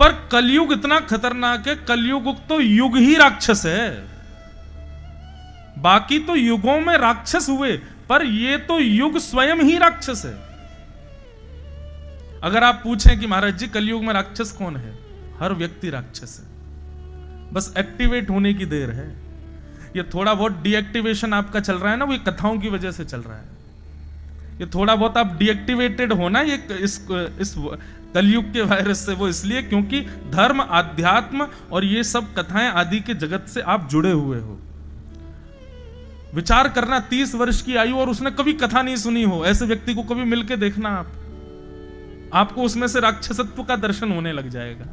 पर कलयुग इतना खतरनाक है, कलयुग तो युग ही राक्षस है। बाकी तो युगों में राक्षस हुए, पर ये तो युग स्वयं ही राक्षस है। अगर आप पूछें कि महाराज जी कलयुग में राक्षस कौन है, हर व्यक्ति राक्षस है, बस एक्टिवेट होने की देर है। ये थोड़ा बहुत डीएक्टिवेशन आपका चल रहा है ना, वो कथाओं की वजह से चल रहा है। ये थोड़ा बहुत आप डीएक्टिवेटेड होना ये इस कलयुग के वायरस से, वो इसलिए क्योंकि धर्म, आध्यात्म और ये सब कथाएं आदि के जगत से आप जुड़े हुए हो। विचार करना, 30 वर्ष की आयु और उसने कभी कथा नहीं सुनी हो, ऐसे व्यक्ति को कभी मिलके देखना आपको उसमें से राक्षसत्व का दर्शन होने लग जाएगा।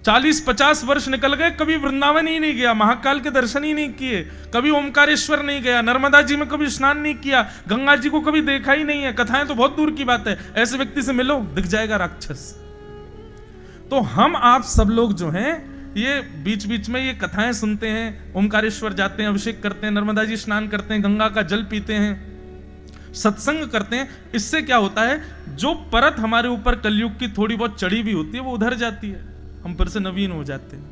40-50 वर्ष निकल गए, कभी वृंदावन ही नहीं गया, महाकाल के दर्शन ही नहीं किए, कभी ओमकारेश्वर नहीं गया, नर्मदा जी में कभी स्नान नहीं किया, गंगा जी को कभी देखा ही नहीं है, कथाएं तो बहुत दूर की बात है। ऐसे व्यक्ति से मिलो, दिख जाएगा राक्षस। तो हम आप सब लोग जो हैं, ये बीच बीच में ये कथाएं सुनते हैं, ओमकारेश्वर जाते हैं, अभिषेक करते हैं, नर्मदा जी स्नान करते हैं, गंगा का जल पीते हैं, सत्संग करते हैं। इससे क्या होता है, जो परत हमारे ऊपर कलयुग की थोड़ी बहुत चढ़ी भी होती है वो उधर जाती है, हम फिर से नवीन हो जाते हैं।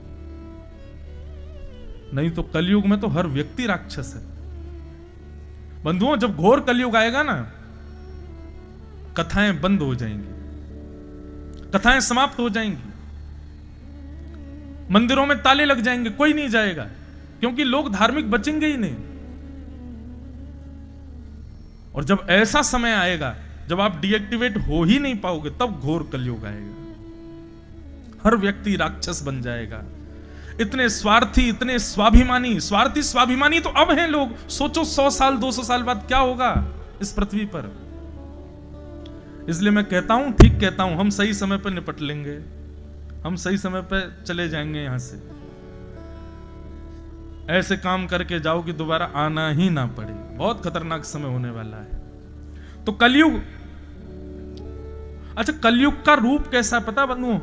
नहीं तो कलयुग में तो हर व्यक्ति राक्षस है। बंधुओं, जब घोर कलयुग आएगा ना, कथाएं बंद हो जाएंगी, कथाएं समाप्त हो जाएंगी, मंदिरों में ताले लग जाएंगे, कोई नहीं जाएगा, क्योंकि लोग धार्मिक बचेंगे ही नहीं। और जब ऐसा समय आएगा जब आप डीएक्टिवेट हो ही नहीं पाओगे, तब घोर कलयुग आएगा, हर व्यक्ति राक्षस बन जाएगा। इतने स्वार्थी, इतने स्वाभिमानी, स्वार्थी स्वाभिमानी तो अब हैं लोग। सोचो 100 साल 200 साल बाद क्या होगा इस पृथ्वी पर। इसलिए मैं कहता हूं, ठीक कहता हूं, हम सही समय पर निपट लेंगे, हम सही समय पर चले जाएंगे यहां से। ऐसे काम करके जाओ कि दोबारा आना ही ना पड़े। बहुत खतरनाक समय होने वाला है। तो कलयुग, अच्छा कलयुग का रूप कैसा पता बंधुओं?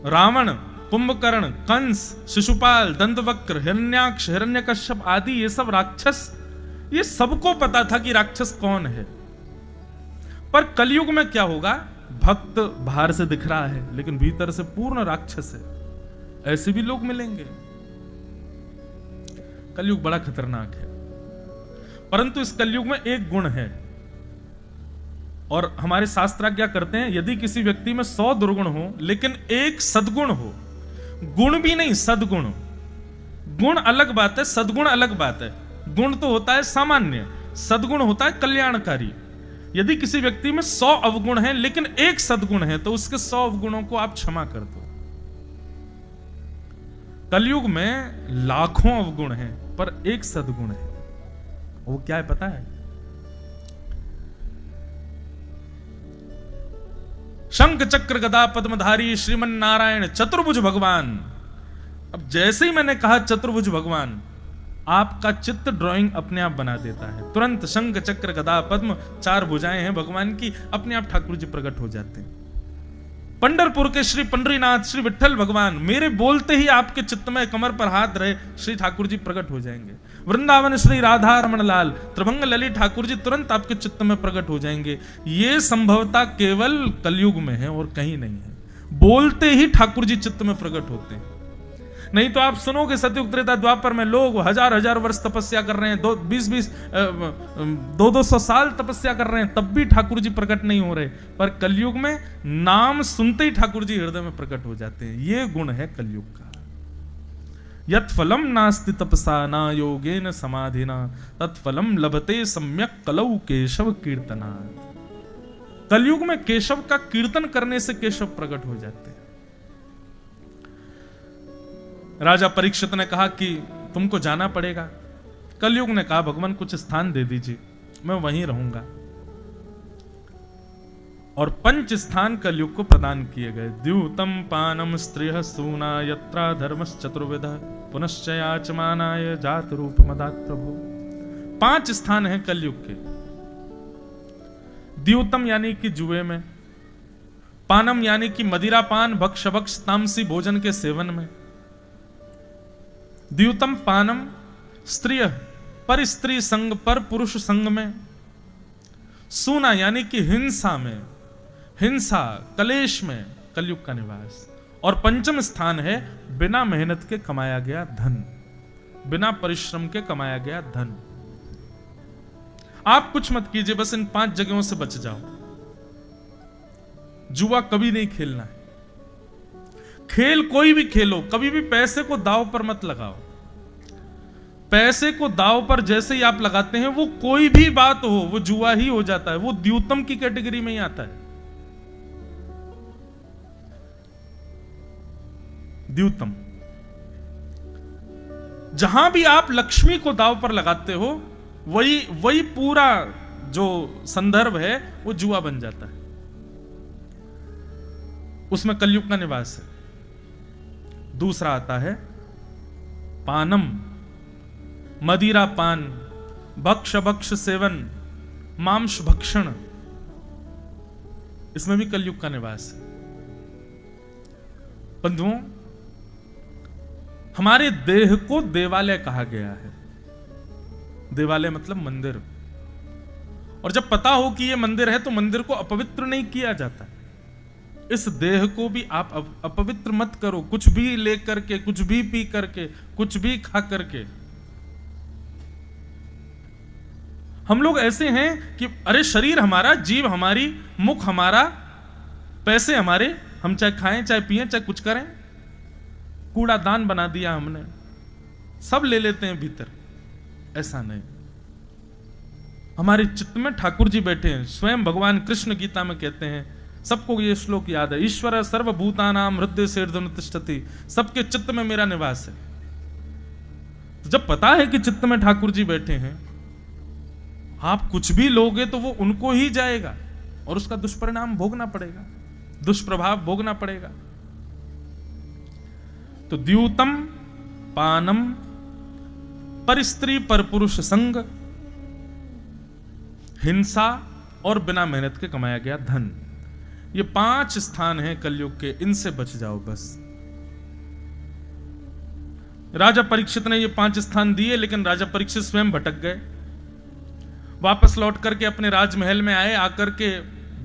रावण, कुंभकर्ण, कंस, शिशुपाल, दंतवक्र, हिरण्याक्ष, हिरण्यकश्यप आदि ये सब राक्षस, ये सबको पता था कि राक्षस कौन है। पर कलयुग में क्या होगा, भक्त बाहर से दिख रहा है लेकिन भीतर से पूर्ण राक्षस है, ऐसे भी लोग मिलेंगे। कलयुग बड़ा खतरनाक है, परंतु इस कलयुग में एक गुण है, और हमारे शास्त्र क्या करते हैं, यदि किसी व्यक्ति में 100 दुर्गुण हो लेकिन एक सद्गुण हो, गुण भी नहीं सद्गुण, गुण अलग बात है, सद्गुण अलग बात है। गुण तो होता है सामान्य, सद्गुण होता है कल्याणकारी। यदि किसी व्यक्ति में 100 अवगुण है लेकिन एक सद्गुण है, तो उसके 100 अवगुणों को आप क्षमा कर दो। कलयुग में लाखों अवगुण हैं पर एक सद्गुण है, वो क्या है पता है? शंख चक्र गदा पद्मधारी श्रीमन नारायण चतुर्भुज भगवान। अब जैसे ही मैंने कहा चतुर्भुज भगवान, आपका चित्त ड्राइंग अपने आप बना देता है। तुरंत शंख चक्र गदा पद्म, 4 भुजाएं हैं भगवान की, अपने आप ठाकुर जी प्रकट हो जाते हैं। पंढरपुर के श्री पंडरीनाथ श्री विठ्ठल भगवान, मेरे बोलते ही आपके चित्त में कमर पर हाथ रहे श्री ठाकुर जी प्रकट हो जाएंगे। वृंदावन श्री राधा रमण लाल त्रिभंग ललित ठाकुर जी तुरंत आपके चित्त में प्रकट हो जाएंगे। ये संभवता केवल कलयुग में है और कहीं नहीं है। बोलते ही ठाकुर जी चित्त में प्रकट होते हैं। नहीं तो आप सुनोगे सतयुग त्रेता द्वापर में लोग हजार वर्ष तपस्या कर रहे हैं, 200 साल तपस्या कर रहे हैं, तब भी ठाकुर जी प्रकट नहीं हो रहे। पर कलयुग में नाम सुनते ही ठाकुर जी हृदय में प्रकट हो जाते हैं। ये गुण है कलयुग का। यत् फलम नास्ति तपसा न योगेन समाधिना तत्फलम लभते सम्यक कलौ केशव कीर्तनात्। कलयुग में केशव का कीर्तन करने से केशव प्रकट हो जाते हैं। राजा परीक्षित ने कहा कि तुमको जाना पड़ेगा। कलयुग ने कहा भगवान कुछ स्थान दे दीजिए, मैं वहीं रहूंगा। और 5 स्थान कलयुग को प्रदान किए गए। द्यूतम पानम स्त्रिय सूना यत्रा धर्मश्चतुर्विध पुनश्चयाचमानाय जात रूप मदात प्रभु। 5 स्थान हैं कलयुग के। द्यूतम यानी कि जुए में, पानम यानी कि मदिरा पान भक्ष भक्ष तामसी भोजन के सेवन में, द्यूतम पानम स्त्रिय पर स्त्री संग पर पुरुष संग में, सूना यानी कि हिंसा में, हिंसा, कलेश में कलयुग का निवास। और पंचम स्थान है बिना मेहनत के कमाया गया धन, बिना परिश्रम के कमाया गया धन। आप कुछ मत कीजिए, बस इन 5 जगहों से बच जाओ। जुआ कभी नहीं खेलना है। खेल कोई भी खेलो, कभी भी पैसे को दांव पर मत लगाओ। पैसे को दांव पर जैसे ही आप लगाते हैं, वो कोई भी बात हो, वो जुआ ही हो जाता है। वो द्यूतम की कैटेगरी में ही आता है। द्यूतम। जहां भी आप लक्ष्मी को दांव पर लगाते हो, वही पूरा जो संदर्भ है वो जुआ बन जाता है। उसमें कलयुग का निवास है। दूसरा आता है पानम, मदिरा पान, भक्ष सेवन, मांस भक्षण। इसमें भी कलयुग का निवास है। बंधुओं, हमारे देह को देवालय कहा गया है। देवालय मतलब मंदिर। और जब पता हो कि यह मंदिर है तो मंदिर को अपवित्र नहीं किया जाता। इस देह को भी आप अपवित्र मत करो, कुछ भी लेकर के, कुछ भी पी करके, कुछ भी खा करके। हम लोग ऐसे हैं कि अरे शरीर हमारा, जीव हमारी, मुख हमारा, पैसे हमारे, हम चाहे खाएं चाहे पिएं चाहे कुछ करें। कूड़ादान बना दिया हमने, सब ले लेते हैं भीतर। ऐसा नहीं। हमारे चित्त में ठाकुर जी बैठे हैं। स्वयं भगवान कृष्ण गीता में कहते हैं, सबको ये श्लोक याद है, ईश्वर सर्वभूतानां हृदय सेर्धन तिष्ठति। सबके चित्त में मेरा निवास है। तो जब पता है कि चित्त में ठाकुर जी बैठे हैं, आप कुछ भी लोगे तो वो उनको ही जाएगा और उसका दुष्परिणाम भोगना पड़ेगा, दुष्प्रभाव भोगना पड़ेगा। तो द्यूतम, पानम, पर स्त्री पर पुरुष संग, हिंसा और बिना मेहनत के कमाया गया धन। ये 5 स्थान हैं कलयुग के। इनसे बच जाओ बस। राजा परीक्षित ने ये 5 स्थान दिए, लेकिन राजा परीक्षित स्वयं भटक गए। वापस लौट करके अपने राजमहल में आए। आकर के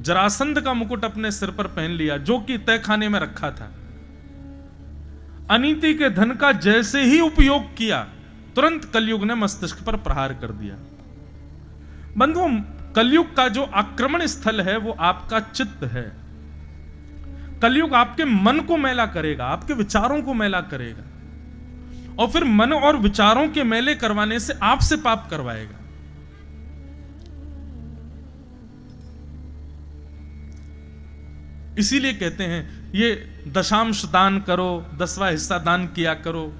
जरासंध का मुकुट अपने सिर पर पहन लिया, जो कि तहखाने में रखा था। अनीति के धन का जैसे ही उपयोग किया, तुरंत कलयुग ने मस्तिष्क पर प्रहार कर दिया। बंधुओं, कलयुग का जो आक्रमण स्थल है वो आपका चित्त है। कलयुग आपके मन को मैला करेगा, आपके विचारों को मैला करेगा, और फिर मन और विचारों के मैले करवाने से आपसे पाप करवाएगा। इसीलिए कहते हैं ये दशांश दान करो, 10वां हिस्सा दान किया करो,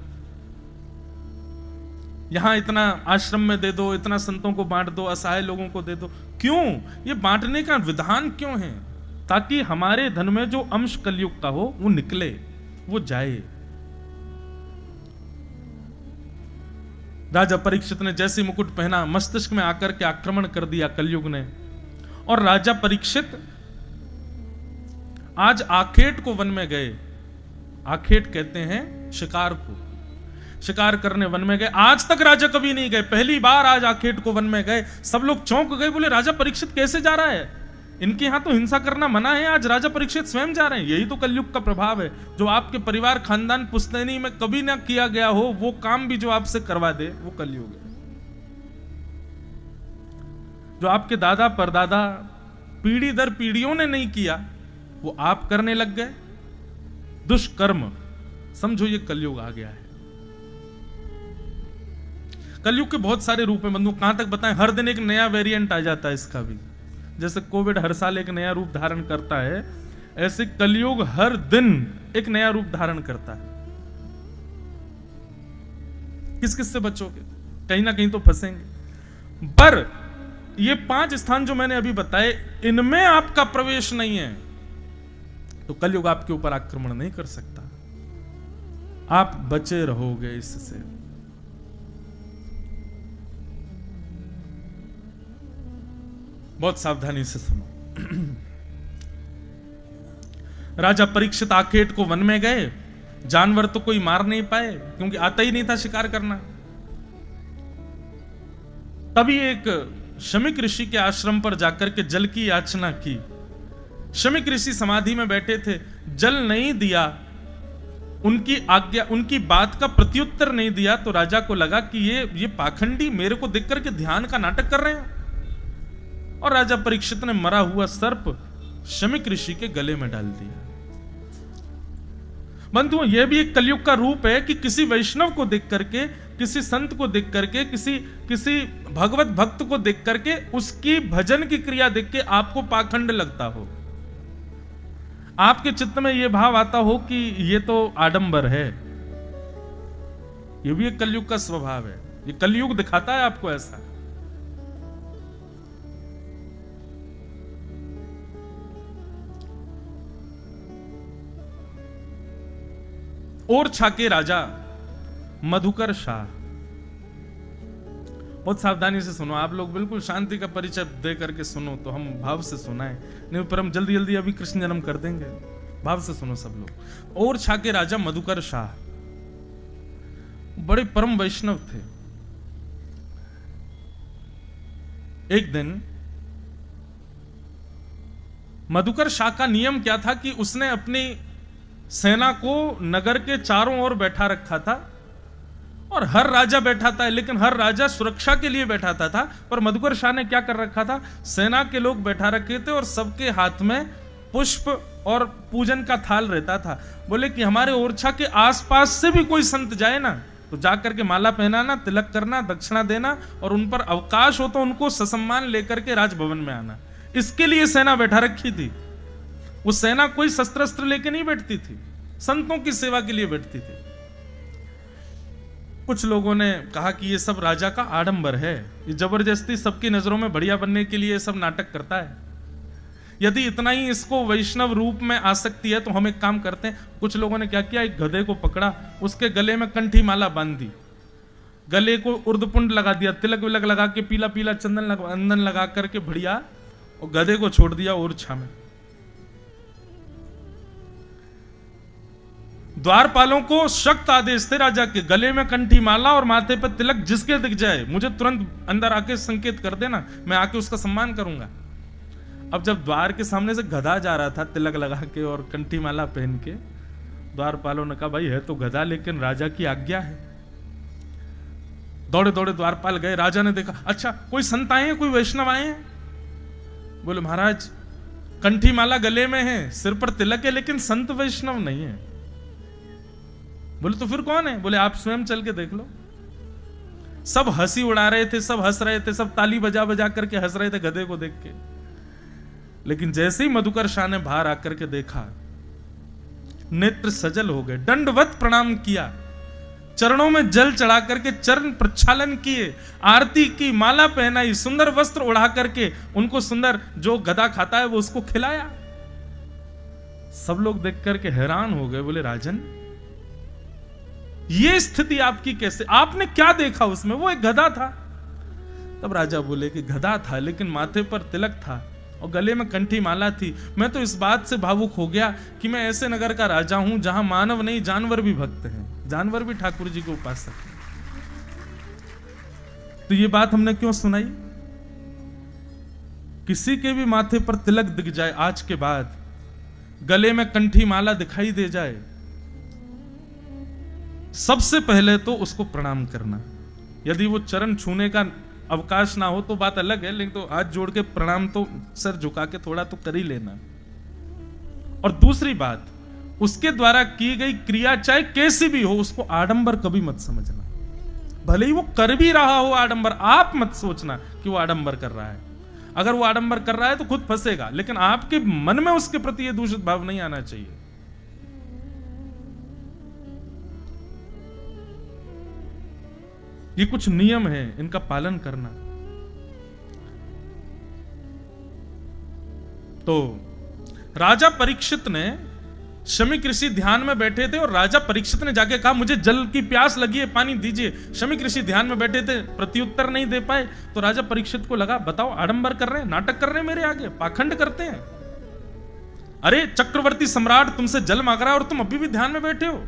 यहां इतना आश्रम में दे दो, इतना संतों को बांट दो, असहाय लोगों को दे दो। क्यों ये बांटने का विधान क्यों है? ताकि हमारे धन में जो अंश कलयुग का हो वो निकले, वो जाए। राजा परीक्षित ने जैसे मुकुट पहना, मस्तिष्क में आकर के आक्रमण कर दिया कलयुग ने। और राजा परीक्षित आज आखेट को वन में गए। आखेट कहते हैं शिकार को, शिकार करने वन में गए। आज तक राजा कभी नहीं गए, पहली बार आज आखेट को वन में गए। सब लोग चौंक गए, बोले राजा परीक्षित कैसे जा रहा है? इनके यहां तो हिंसा करना मना है, आज राजा परीक्षित स्वयं जा रहे हैं। यही तो कलयुग का प्रभाव है। जो आपके परिवार खानदान पुश्तैनी में कभी ना किया गया हो, वो काम भी जो आपसे करवा दे, वो कलयुग है। जो आपके दादा परदादा पीढ़ी दर पीढ़ियों ने नहीं किया, वो आप करने लग गए। दुष्कर्म, समझो ये कलयुग आ गया है। कलयुग के बहुत सारे रूप हैं बंधु, कहां तक बताएं। हर दिन एक नया वेरिएंट आ जाता है इसका भी। जैसे कोविड हर साल एक नया रूप धारण करता है, ऐसे कलयुग हर दिन एक नया रूप धारण करता है। किस किस से बचोगे? कहीं ना कहीं तो फंसेंगे। पर ये 5 स्थान जो मैंने अभी बताए, इनमें आपका प्रवेश नहीं है तो कलयुग आपके ऊपर आक्रमण नहीं कर सकता। आप बचे रहोगे इससे। बहुत सावधानी से सुनो। राजा परीक्षित आखेट को वन में गए। जानवर तो कोई मार नहीं पाए, क्योंकि आता ही नहीं था शिकार करना। तभी एक शमीक ऋषि के आश्रम पर जाकर के जल की याचना की। शमीक ऋषि समाधि में बैठे थे, जल नहीं दिया, उनकी आज्ञा, उनकी बात का प्रत्युत्तर नहीं दिया, तो राजा को लगा कि ये पाखंडी मेरे को देख करके ध्यान का नाटक कर रहे हैं। और राजा परीक्षित ने मरा हुआ सर्प शमीक ऋषि के गले में डाल दिया। बंधुओं, यह भी एक कलयुग का रूप है कि किसी वैष्णव को देख करके, किसी संत को देख करके, किसी भगवत भक्त को देख करके, उसकी भजन की क्रिया देख के आपको पाखंड लगता हो, आपके चित्त में यह भाव आता हो कि यह तो आडंबर है। यह भी एक कलयुग का स्वभाव है, ये कलयुग दिखाता है आपको ऐसा। ओरछा के राजा मधुकर शाह, बहुत सावधानी से सुनो आप लोग, बिल्कुल शांति का परिचय दे करके सुनो, तो हम भाव से सुनाएं, नहीं पर हम जल्दी जल्दी अभी कृष्ण जन्म कर देंगे। भाव से सुनो सब लोग। ओरछा के राजा मधुकर शाह बड़े परम वैष्णव थे। एक दिन मधुकर शाह का नियम क्या था कि उसने अपनी सेना को नगर के चारों ओर बैठा रखा था, और हर राजा बैठा था, लेकिन हर राजा सुरक्षा के लिए बैठाता था। पर मधुकर शाह ने क्या कर रखा था, सेना के लोग बैठा रखे थे और सबके हाथ में पुष्प और पूजन का थाल रहता था। बोले कि हमारे ओरछा के आसपास से भी कोई संत जाए ना, तो जाकर के माला पहनाना, तिलक करना, दक्षिणा देना, और उन पर अवकाश हो तो उनको ससम्मान लेकर के राजभवन में आना। इसके लिए सेना बैठा रखी थी। वो सेना कोई शस्त्र अस्त्र लेके नहीं बैठती थी, संतों की सेवा के लिए बैठती थी। कुछ लोगों ने कहा कि ये सब राजा का आडंबर है, ये जबरदस्ती सबकी नजरों में बढ़िया बनने के लिए सब नाटक करता है। यदि इतना ही इसको वैष्णव रूप में आसक्ति है तो हम एक काम करते हैं। कुछ लोगों ने क्या किया, एक गधे को पकड़ा, उसके गले में कंठी माला बांध दी, गले को उर्दपुंड लगा दिया, तिलक विलक लगा के, पीला पीला चंदन लगा करके बढ़िया, और गधे को छोड़ दिया ओरछा में। द्वारपालों को सख्त आदेश थे राजा के, गले में कंठी माला और माथे पर तिलक जिसके दिख जाए मुझे तुरंत अंदर आके संकेत कर देना, मैं आके उसका सम्मान करूंगा। अब जब द्वार के सामने से गधा जा रहा था तिलक लगा के और कंठी माला पहन के, द्वारपालों ने कहा भाई है तो गधा, लेकिन राजा की आज्ञा है। दौड़े दौड़े द्वारपाल गए, राजा ने देखा, अच्छा कोई संत आए हैं, कोई वैष्णव आए हैं? बोले महाराज कंठी माला गले में है, सिर पर तिलक है, लेकिन संत वैष्णव नहीं है। बोले तो फिर कौन है? बोले आप स्वयं चल के देख लो। सब हंसी उड़ा रहे थे, सब हंस रहे थे, सब ताली बजा बजा करके हंस रहे थे गधे को देख के। लेकिन जैसे ही मधुकर शाह ने बाहर आकर के देखा, नेत्र सजल हो गए, दंडवत प्रणाम किया, चरणों में जल चढ़ा करके चरण प्रक्षालन किए, आरती की, माला पहनाई, सुंदर वस्त्र उड़ा करके उनको सुंदर जो गधा खाता है वो उसको खिलाया। सब लोग देख करके हैरान हो गए, बोले राजन ये स्थिति आपकी कैसे, आपने क्या देखा उसमें? वो एक गधा था। तब राजा बोले कि गधा था लेकिन माथे पर तिलक था और गले में कंठी माला थी। मैं तो इस बात से भावुक हो गया कि मैं ऐसे नगर का राजा हूं जहां मानव नहीं जानवर भी भक्त हैं, जानवर भी ठाकुर जी के उपासक हैं। तो ये बात हमने क्यों सुनाई? किसी के भी माथे पर तिलक दिख जाए आज के बाद, गले में कंठी माला दिखाई दे जाए, सबसे पहले तो उसको प्रणाम करना। यदि वो चरण छूने का अवकाश ना हो तो बात अलग है, लेकिन तो हाथ जोड़ के प्रणाम तो सर झुका के थोड़ा तो कर ही लेना। और दूसरी बात, उसके द्वारा की गई क्रिया चाहे कैसी भी हो, उसको आडंबर कभी मत समझना। भले ही वो कर भी रहा हो आडंबर, आप मत सोचना कि वो आडंबर कर रहा है। अगर वो आडंबर कर रहा है तो खुद फंसेगा, लेकिन आपके मन में उसके प्रति ये दूषित भाव नहीं आना चाहिए। ये कुछ नियम है, इनका पालन करना। तो राजा परीक्षित ने, शमीक ऋषि ध्यान में बैठे थे और राजा परीक्षित ने जाके कहा मुझे जल की प्यास लगी है, पानी दीजिए। शमीक ऋषि ध्यान में बैठे थे, प्रत्युत्तर नहीं दे पाए। तो राजा परीक्षित को लगा बताओ आडंबर कर रहे हैं, नाटक कर रहे हैं, मेरे आगे पाखंड करते हैं। अरे चक्रवर्ती सम्राट तुमसे जल मांग रहा है और तुम अभी भी ध्यान में बैठे हो।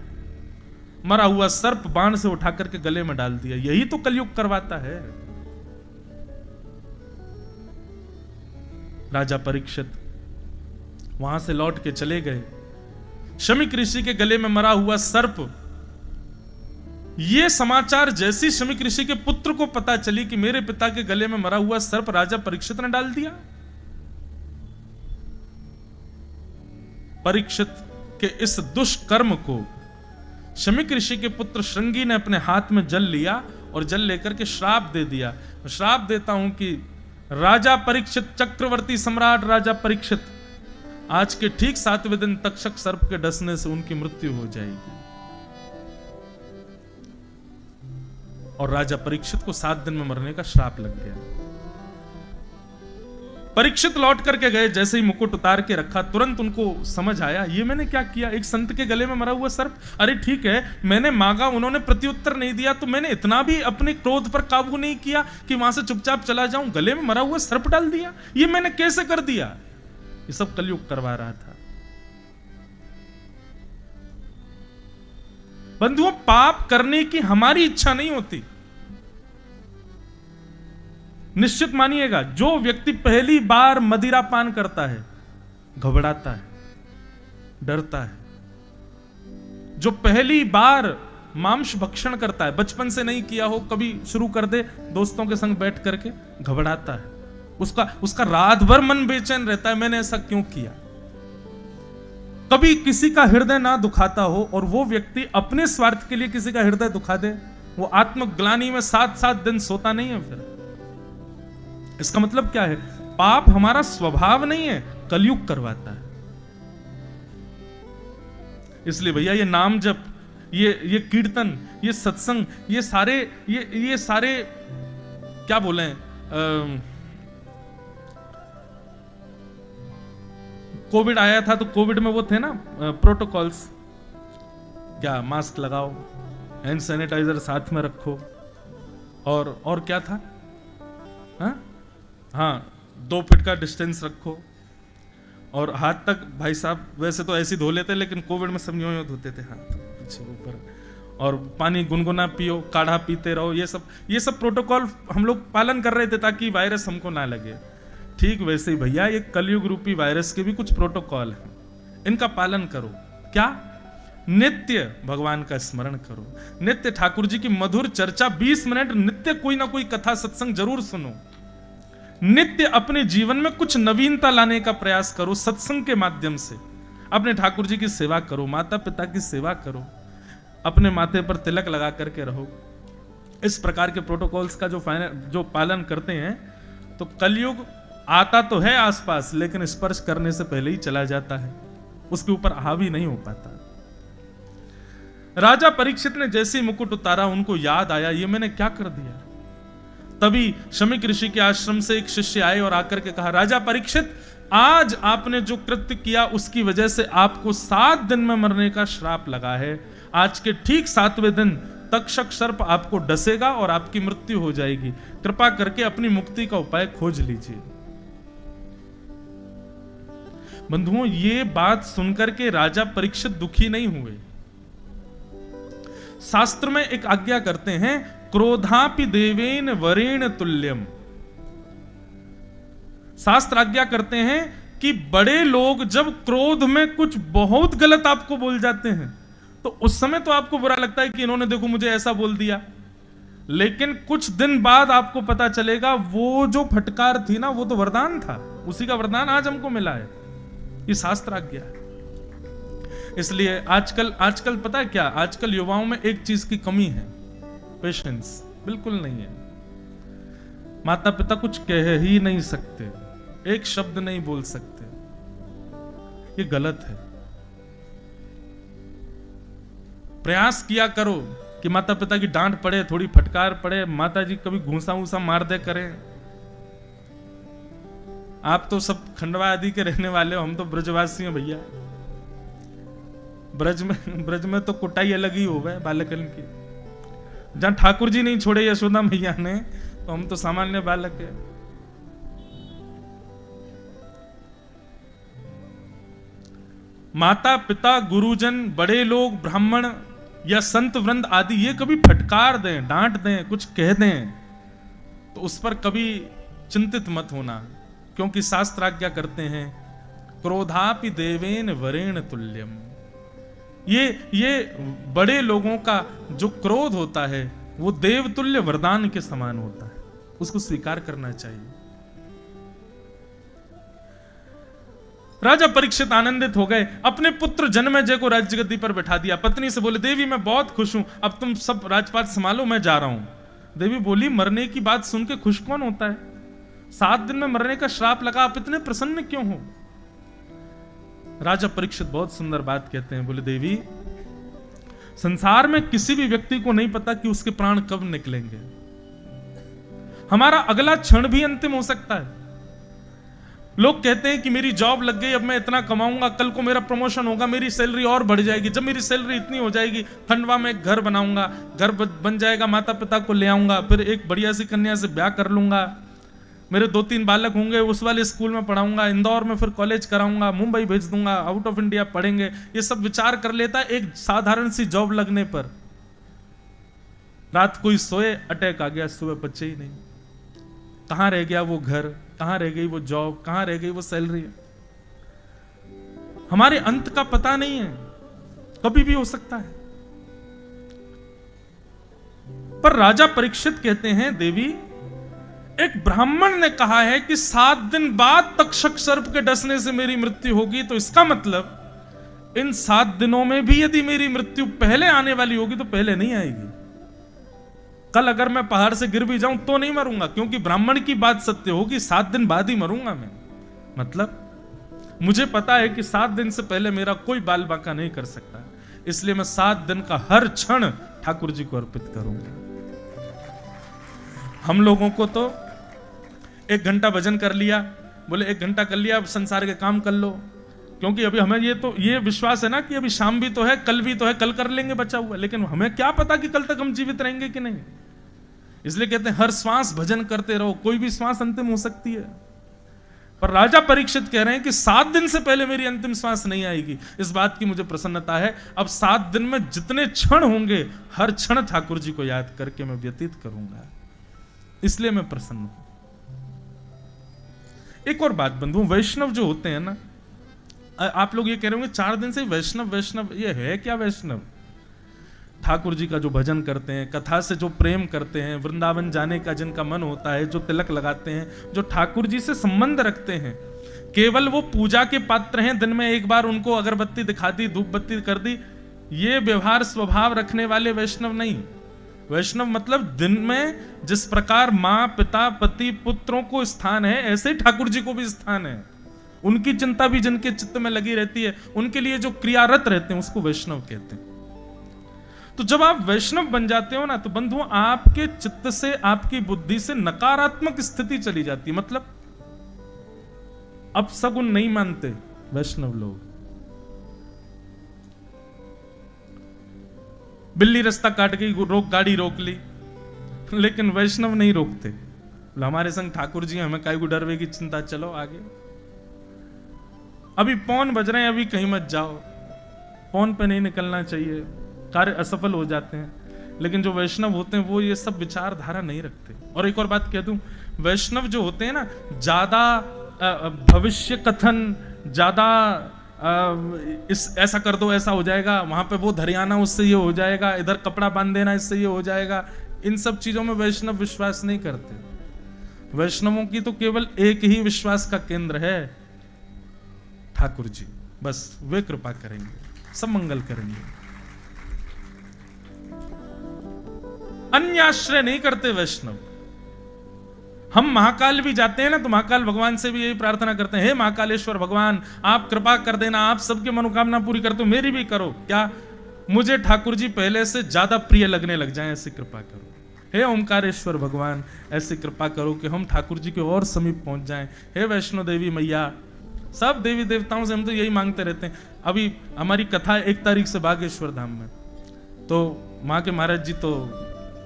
मरा हुआ सर्प बाण से उठा करके गले में डाल दिया। यही तो कलयुग करवाता है। राजा परीक्षित वहां से लौट के चले गए। शमीक ऋषि के गले में मरा हुआ सर्प, यह समाचार जैसी शमीक ऋषि के पुत्र को पता चली कि मेरे पिता के गले में मरा हुआ सर्प राजा परीक्षित ने डाल दिया। परीक्षित के इस दुष्कर्म को शमीक ऋषि के पुत्र श्रृंगी ने अपने हाथ में जल लिया और जल लेकर के श्राप दे दिया। श्राप देता हूं कि राजा परीक्षित, चक्रवर्ती सम्राट राजा परीक्षित, आज के ठीक 7वें दिन तक्षक सर्प के डसने से उनकी मृत्यु हो जाएगी। और राजा परीक्षित को 7 दिन में मरने का श्राप लग गया। परीक्षित लौट करके गए, जैसे ही मुकुट उतार के रखा, तुरंत उनको समझ आया ये मैंने क्या किया, एक संत के गले में मरा हुआ सर्प। अरे ठीक है, मैंने मांगा, उन्होंने प्रत्युत्तर नहीं दिया, तो मैंने इतना भी अपने क्रोध पर काबू नहीं किया कि वहां से चुपचाप चला जाऊं, गले में मरा हुआ सर्प डाल दिया, ये मैंने कैसे कर दिया? ये सब कलयुग करवा रहा था। बंधुओं, पाप करने की हमारी इच्छा नहीं होती। निश्चित मानिएगा, जो व्यक्ति पहली बार मदिरा पान करता है घबराता है, डरता है। जो पहली बार मांस भक्षण करता है, बचपन से नहीं किया हो, कभी शुरू कर दे दोस्तों के संग बैठ करके, घबराता है। उसका रात भर मन बेचैन रहता है, मैंने ऐसा क्यों किया। कभी किसी का हृदय ना दुखाता हो और वो व्यक्ति अपने स्वार्थ के लिए किसी का हृदय दुखा दे, वो आत्मग्लानि में 7-7 दिन सोता नहीं है। फिर इसका मतलब क्या है? पाप हमारा स्वभाव नहीं है, कलयुग करवाता है। इसलिए भैया ये नाम जप, ये कीर्तन, ये सत्संग, ये सारे क्या बोले, कोविड आया था तो कोविड में वो थे ना प्रोटोकॉल्स, क्या मास्क लगाओ, हैंड सैनिटाइजर साथ में रखो, और क्या था, हाँ 2 फीट का डिस्टेंस रखो, और हाथ तक भाई साहब वैसे तो ऐसे धो लेते, लेकिन कोविड में सब यूं धोते थे हाथ पीछे ऊपर, और पानी गुनगुना पियो, काढ़ा पीते रहो, ये सब प्रोटोकॉल हम लोग पालन कर रहे थे ताकि वायरस हमको ना लगे। ठीक वैसे ही भैया ये कलयुग रूपी वायरस के भी कुछ प्रोटोकॉल हैं, इनका पालन करो। क्या? नित्य भगवान का स्मरण करो, नित्य ठाकुर जी की मधुर चर्चा, 20 मिनट नित्य कोई ना कोई कथा सत्संग जरूर सुनो। नित्य अपने जीवन में कुछ नवीनता लाने का प्रयास करो, सत्संग के माध्यम से अपने ठाकुर जी की सेवा करो, माता पिता की सेवा करो, अपने माथे पर तिलक लगा करके रहो। इस प्रकार के प्रोटोकॉल्स का जो पालन करते हैं तो कलयुग आता तो है आसपास, लेकिन स्पर्श करने से पहले ही चला जाता है, उसके ऊपर हावी नहीं हो पाता। राजा परीक्षित ने जैसे ही मुकुट उतारा, उनको याद आया ये मैंने क्या कर दिया। तभी शमीक ऋषि के आश्रम से एक शिष्य आए और आकर के कहा, राजा परीक्षित, आज आपने जो कृत्य किया उसकी वजह से आपको 7 दिन में मरने का श्राप लगा है। आज के ठीक 7वें दिन तक्षक सर्प आपको डसेगा और आपकी मृत्यु हो जाएगी। कृपा करके अपनी मुक्ति का उपाय खोज लीजिए। बंधुओं, ये बात सुनकर के राजा परीक्षित दुखी नहीं हुए। शास्त्र में एक आज्ञा करते हैं, क्रोधापि देवेन वरेण तुल्यम। शास्त्र आज्ञा करते हैं कि बड़े लोग जब क्रोध में कुछ बहुत गलत आपको बोल जाते हैं तो उस समय तो आपको बुरा लगता है कि इन्होंने देखो मुझे ऐसा बोल दिया, लेकिन कुछ दिन बाद आपको पता चलेगा वो जो फटकार थी ना, वो तो वरदान था, उसी का वरदान आज हमको मिला है। ये शास्त्र आज्ञा है। इसलिए आजकल पता है क्या, आजकल युवाओं में एक चीज की कमी है, पेशेंस बिल्कुल नहीं है। माता पिता कुछ कह ही नहीं सकते, एक शब्द नहीं बोल सकते, ये गलत है। प्रयास किया करो कि माता पिता की डांट पड़े, थोड़ी फटकार पड़े, माता जी कभी घूसा वूसा मार दे करें। आप तो सब खंडवा आदि के रहने वाले हो, हम तो ब्रजवासी हैं भैया। ब्रज में तो कुटाई अलग ही हो गए बालकन की। जहां ठाकुर जी नहीं छोड़े यशोदा मैया ने, तो हम तो सामान्य बालक है। माता पिता, गुरुजन, बड़े लोग, ब्राह्मण या संत वृंद आदि ये कभी फटकार दें, डांट दें, कुछ कह दें तो उस पर कभी चिंतित मत होना, क्योंकि शास्त्र आज्ञा करते हैं क्रोधापि देवेन वरेण तुल्यम। ये बड़े लोगों का जो क्रोध होता है वो देवतुल्य वरदान के समान होता है, उसको स्वीकार करना चाहिए। राजा परीक्षित आनंदित हो गए, अपने पुत्र जन्मेजय को राज्य गद्दी पर बैठा दिया। पत्नी से बोले, देवी मैं बहुत खुश हूं, अब तुम सब राजपाट संभालो, मैं जा रहा हूं। देवी बोली, मरने की बात सुन के खुश कौन होता है? 7 दिन में मरने का श्राप लगा, आप इतने प्रसन्न क्यों हो? राजा परीक्षित बहुत सुंदर बात कहते हैं, बोले, देवी संसार में किसी भी व्यक्ति को नहीं पता कि उसके प्राण कब निकलेंगे। हमारा अगला क्षण भी अंतिम हो सकता है। लोग कहते हैं कि मेरी जॉब लग गई, अब मैं इतना कमाऊंगा, कल को मेरा प्रमोशन होगा, मेरी सैलरी और बढ़ जाएगी। जब मेरी सैलरी इतनी हो जाएगी, खंडवा में एक घर बनाऊंगा, घर बन जाएगा, माता पिता को ले आऊंगा, फिर एक बढ़िया सी कन्या से ब्याह कर लूंगा, मेरे 2-3 बालक होंगे, उस वाले स्कूल में पढ़ाऊंगा, इंदौर में फिर कॉलेज कराऊंगा, मुंबई भेज दूंगा, आउट ऑफ इंडिया पढ़ेंगे। ये सब विचार कर लेता है एक साधारण सी जॉब लगने पर। रात कोई सोए, अटैक आ गया, सुबह बचे ही नहीं। कहां रह गया वो घर, कहां रह गई वो जॉब, कहां रह गई वो सैलरी? हमारे अंत का पता नहीं है, कभी भी हो सकता है। पर राजा परीक्षित कहते हैं, देवी एक ब्राह्मण ने कहा है कि 7 दिन बाद तक्षक सर्प के डसने से मेरी मृत्यु होगी, तो इसका मतलब इन 7 दिनों में भी यदि मेरी मृत्यु पहले आने वाली होगी तो पहले नहीं आएगी। कल अगर मैं पहाड़ से गिर भी जाऊं तो नहीं मरूंगा, क्योंकि ब्राह्मण की बात सत्य होगी, 7 दिन बाद ही मरूंगा मैं। मतलब मुझे पता है कि 7 दिन से पहले मेरा कोई बाल बांका नहीं कर सकता, इसलिए मैं 7 दिन का हर क्षण ठाकुर जी को अर्पित करूंगा। हम लोगों को तो 1 घंटा भजन कर लिया, बोले 1 घंटा कर लिया, अब संसार के काम कर लो, क्योंकि अभी हमें ये विश्वास है ना कि अभी शाम भी तो है, कल भी तो है, कल कर लेंगे बचा हुआ। लेकिन हमें क्या पता कि कल तक हम जीवित रहेंगे कि नहीं। इसलिए कहते हैं हर श्वास भजन करते रहो, कोई भी श्वास अंतिम हो सकती है। पर राजा परीक्षित कह रहे हैं कि 7 दिन से पहले मेरी अंतिम श्वास नहीं आएगी, इस बात की मुझे प्रसन्नता है। अब 7 दिन में जितने क्षण होंगे, हर क्षण ठाकुर जी को याद करके मैं व्यतीत करूंगा, इसलिए मैं प्रसन्न हूं। एक और बात बंधु, वैष्णव जो होते हैं ना, आप लोग ये कह रहे होंगे 4 दिन से वैष्णव वैष्णव, ये है क्या वैष्णव? ठाकुर जी का जो भजन करते हैं, कथा से जो प्रेम करते हैं, वृंदावन जाने का जिनका मन होता है, जो तिलक लगाते हैं, जो ठाकुर जी से संबंध रखते हैं, केवल वो पूजा के पात्र हैं, दिन में एक बार उनको अगरबत्ती दिखा दी, धूप बत्ती कर दी, ये व्यवहार स्वभाव रखने वाले वैष्णव नहीं। वैष्णव मतलब दिन में जिस प्रकार माँ पिता पति पुत्रों को स्थान है, ऐसे ही ठाकुर जी को भी स्थान है। उनकी चिंता भी जिनके चित्त में लगी रहती है, उनके लिए जो क्रियारत रहते हैं, उसको वैष्णव कहते हैं। तो जब आप वैष्णव बन जाते हो ना, तो बंधुओं आपके चित्त से, आपकी बुद्धि से नकारात्मक स्थिति चली जाती है। मतलब अब सगुन नहीं मानते वैष्णव लोग। बिल्ली रास्ता काट गई, गाड़ी रोक ली, लेकिन वैष्णव नहीं रोकते। हमारे संग ठाकुर जी, हमें काहे को डरवे की चिंता, चलो आगे। अभी पौन बज रहे हैं, अभी कहीं मत जाओ, पौन पे नहीं निकलना चाहिए, कार्य असफल हो जाते हैं। लेकिन जो वैष्णव होते हैं वो ये सब विचारधारा नहीं रखते। और एक और बात कह दूं, वैष्णव जो होते हैं ना, ज्यादा भविष्य कथन, ज्यादा ऐसा कर दो ऐसा हो जाएगा, वहां पे वो धरियाना उससे ये हो जाएगा, इधर कपड़ा बांध देना इससे ये हो जाएगा, इन सब चीजों में वैष्णव विश्वास नहीं करते। वैष्णवों की तो केवल एक ही विश्वास का केंद्र है, ठाकुर जी, बस वे कृपा करेंगे, सब मंगल करेंगे। अन्य आश्रय नहीं करते वैष्णव। हम महाकाल भी जाते हैं ना, तो महाकाल भगवान से भी यही प्रार्थना करते हैं, हे महाकालेश्वर भगवान, आप कृपा कर देना, आप सबकी मनोकामना पूरी करते हो, मेरी भी करो। क्या? मुझे ठाकुर जी पहले से ज्यादा प्रिय लगने लग जाएं, ऐसी कृपा करो। हे ओमकारेश्वर भगवान, ऐसी कृपा करो कि हम ठाकुर जी के और समीप पहुंच जाएं। हे वैष्णो देवी मैया, सब देवी देवताओं से हम तो यही मांगते रहते हैं। अभी हमारी कथा 1 तारीख से बागेश्वर धाम में, तो माँ के महाराज जी तो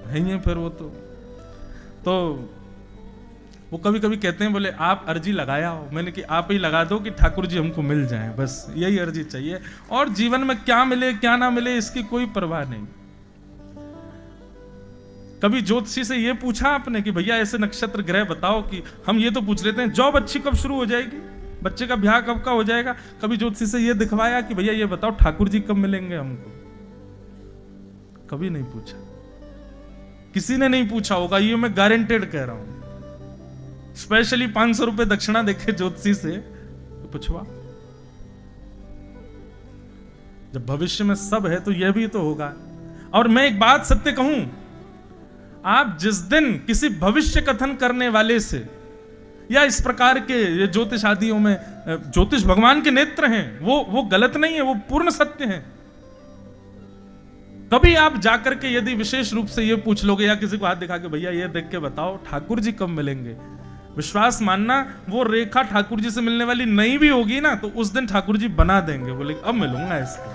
है ही, फिर तो वो कभी कभी कहते हैं, बोले आप अर्जी लगाया हो। मैंने कि आप ही लगा दो कि ठाकुर जी हमको मिल जाएं, बस यही अर्जी चाहिए। और जीवन में क्या मिले क्या ना मिले इसकी कोई परवाह नहीं। कभी ज्योतिषी से ये पूछा आपने कि भैया ऐसे नक्षत्र ग्रह बताओ, कि हम ये तो पूछ लेते हैं जॉब अच्छी कब शुरू हो जाएगी, बच्चे का ब्याह कब का हो जाएगा? कभी ज्योतिषी से ये दिखवाया कि भैया ये बताओ ठाकुर जी कब मिलेंगे हमको? कभी नहीं पूछा, किसी ने नहीं पूछा होगा, ये मैं गारंटेड कह रहा हूं। स्पेशली 500 रुपए दक्षिणा देखे ज्योतिषी से तो पूछवा। जब भविष्य में सब है तो यह भी तो होगा। और मैं एक बात सत्य कहूं, आप जिस दिन किसी भविष्य कथन करने वाले से या इस प्रकार के ये ज्योतिष आदियों में, ज्योतिष भगवान के नेत्र हैं, वो गलत नहीं है, वो पूर्ण सत्य है। कभी आप जाकर के यदि विशेष रूप से ये पूछ लोगे या किसी को हाथ दिखा के भैया ये देख के बताओ ठाकुर जी कब मिलेंगे, विश्वास मानना वो रेखा ठाकुर जी से मिलने वाली नहीं भी होगी ना, तो उस दिन ठाकुर जी बना देंगे, बोले अब मिलूंगा इसको,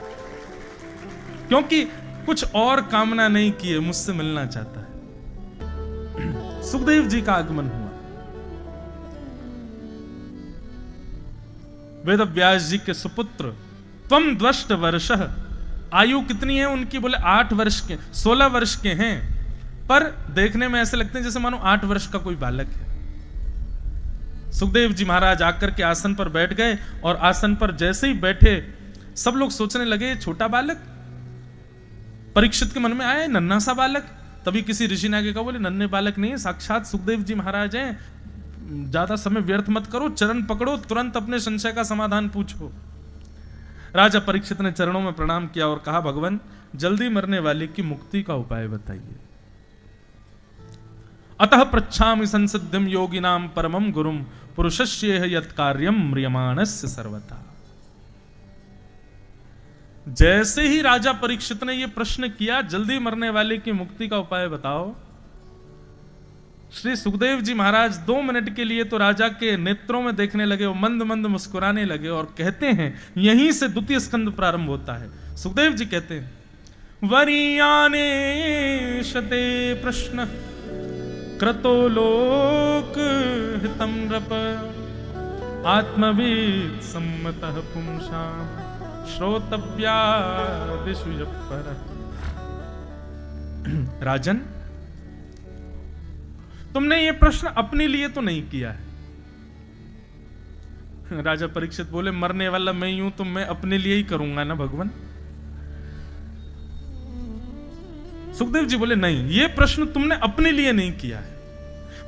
क्योंकि कुछ और कामना नहीं की है, मुझसे मिलना चाहता है। सुखदेव जी का आगमन हुआ। वेद व्यास जी के सुपुत्र त्वम द्वष्ट वर्षः, आयु कितनी है उनकी? बोले 8 वर्ष के, 16 वर्ष के हैं, पर देखने में ऐसे लगते हैं जैसे मानो 8 वर्ष का कोई बालक है। सुखदेव जी महाराज आकर के आसन पर बैठ गए और आसन पर जैसे ही बैठे सब लोग सोचने लगे छोटा बालक। परीक्षित के मन में आया नन्हा सा बालक। तभी किसी ऋषि ने आगे कहा, बोले नन्हे बालक नहीं, साक्षात सुखदेव जी महाराज हैं, ज्यादा समय व्यर्थ मत करो, चरण पकड़ो, तुरंत अपने संशय का समाधान पूछो। राजा परीक्षित ने चरणों में प्रणाम किया और कहा, भगवान जल्दी मरने वाले की मुक्ति का उपाय बताइए। अतः पृच्छामि संसिद्धिम योगिनाम परमम गुरुम पुरुषस्येह यत् कार्यम म्रियमाणस्य सर्वथा। जैसे ही राजा परीक्षित ने यह प्रश्न किया, जल्दी मरने वाले की मुक्ति का उपाय बताओ, श्री सुखदेव जी महाराज 2 मिनट के लिए तो राजा के नेत्रों में देखने लगे और मंद मंद मुस्कुराने लगे और कहते हैं, यहीं से द्वितीय स्कंद प्रारंभ होता है। सुखदेव जी कहते हैं, वरीयाने शते प्रश्न क्रतो लोक हितम नृप आत्मवीत सम्मतः पुंसाम श्रोतव्यादिषु यः। राजन, तुमने ये प्रश्न अपने लिए तो नहीं किया है। राजा परीक्षित बोले, मरने वाला मैं यूं तो मैं अपने लिए ही करूंगा ना भगवान। सुखदेव जी बोले, नहीं, ये प्रश्न तुमने अपने लिए नहीं किया है।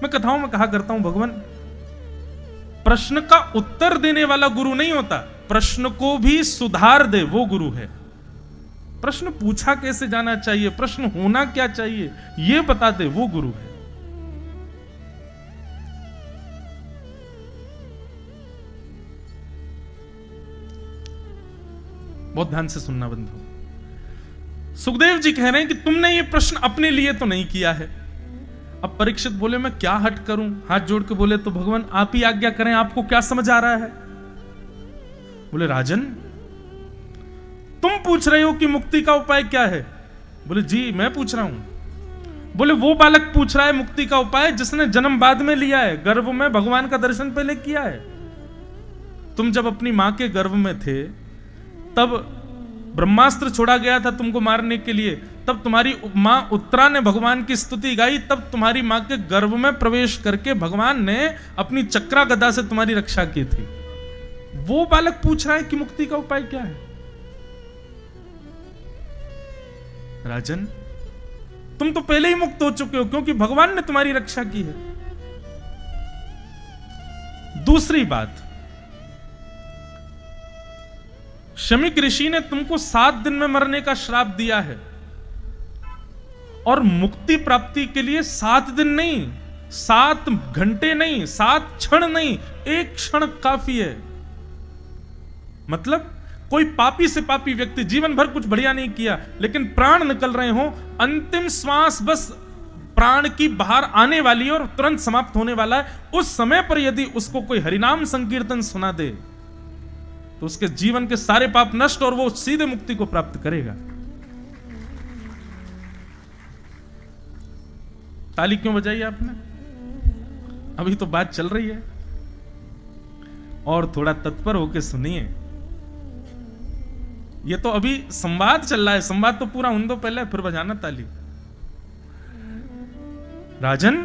मैं कथाओं में कहा करता हूं, भगवान प्रश्न का उत्तर देने वाला गुरु नहीं होता, प्रश्न को भी सुधार दे वो गुरु है। प्रश्न पूछा कैसे जाना चाहिए, प्रश्न होना क्या चाहिए, ये बता दे वो गुरु है। बहुत ध्यान से सुनना बंधु। सुखदेव जी कह रहे हैं कि तुमने ये प्रश्न अपने लिए तो नहीं किया है। अब परीक्षित बोले, मैं क्या हट करूं? हाथ जोड़ के बोले, तो भगवान आप ही आज्ञा करें, आपको क्या समझ आ रहा है? बोले, राजन तुम पूछ रहे हो कि मुक्ति का उपाय क्या है? बोले, जी मैं पूछ रहा हूं। बोले, वो बालक पूछ रहा है मुक्ति का उपाय जिसने जन्म बाद में लिया है, गर्भ में भगवान का दर्शन पहले किया है। तुम जब अपनी मां के गर्भ में थे तब ब्रह्मास्त्र छोड़ा गया था तुमको मारने के लिए, तब तुम्हारी मां उत्तरा ने भगवान की स्तुति गाई, तब तुम्हारी मां के गर्भ में प्रवेश करके भगवान ने अपनी चक्रा गदा से तुम्हारी रक्षा की थी। वो बालक पूछ रहा है कि मुक्ति का उपाय क्या है। राजन, तुम तो पहले ही मुक्त हो चुके हो क्योंकि भगवान ने तुम्हारी रक्षा की है। दूसरी बात, शमीक ऋषि ने तुमको 7 दिन में मरने का श्राप दिया है और मुक्ति प्राप्ति के लिए 7 दिन नहीं, 7 घंटे नहीं, 7 क्षण नहीं, 1 क्षण काफी है। मतलब कोई पापी से पापी व्यक्ति जीवन भर कुछ बढ़िया नहीं किया, लेकिन प्राण निकल रहे हो, अंतिम श्वास बस प्राण की बाहर आने वाली है और तुरंत समाप्त होने वाला है, उस समय पर यदि उसको कोई हरिनाम संकीर्तन सुना दे तो उसके जीवन के सारे पाप नष्ट और वो सीधे मुक्ति को प्राप्त करेगा। ताली क्यों बजाई आपने? अभी तो बात चल रही है, और थोड़ा तत्पर होकर सुनिए। ये तो अभी संवाद चल रहा है, संवाद तो पूरा होने दो पहले, फिर बजाना ताली। राजन,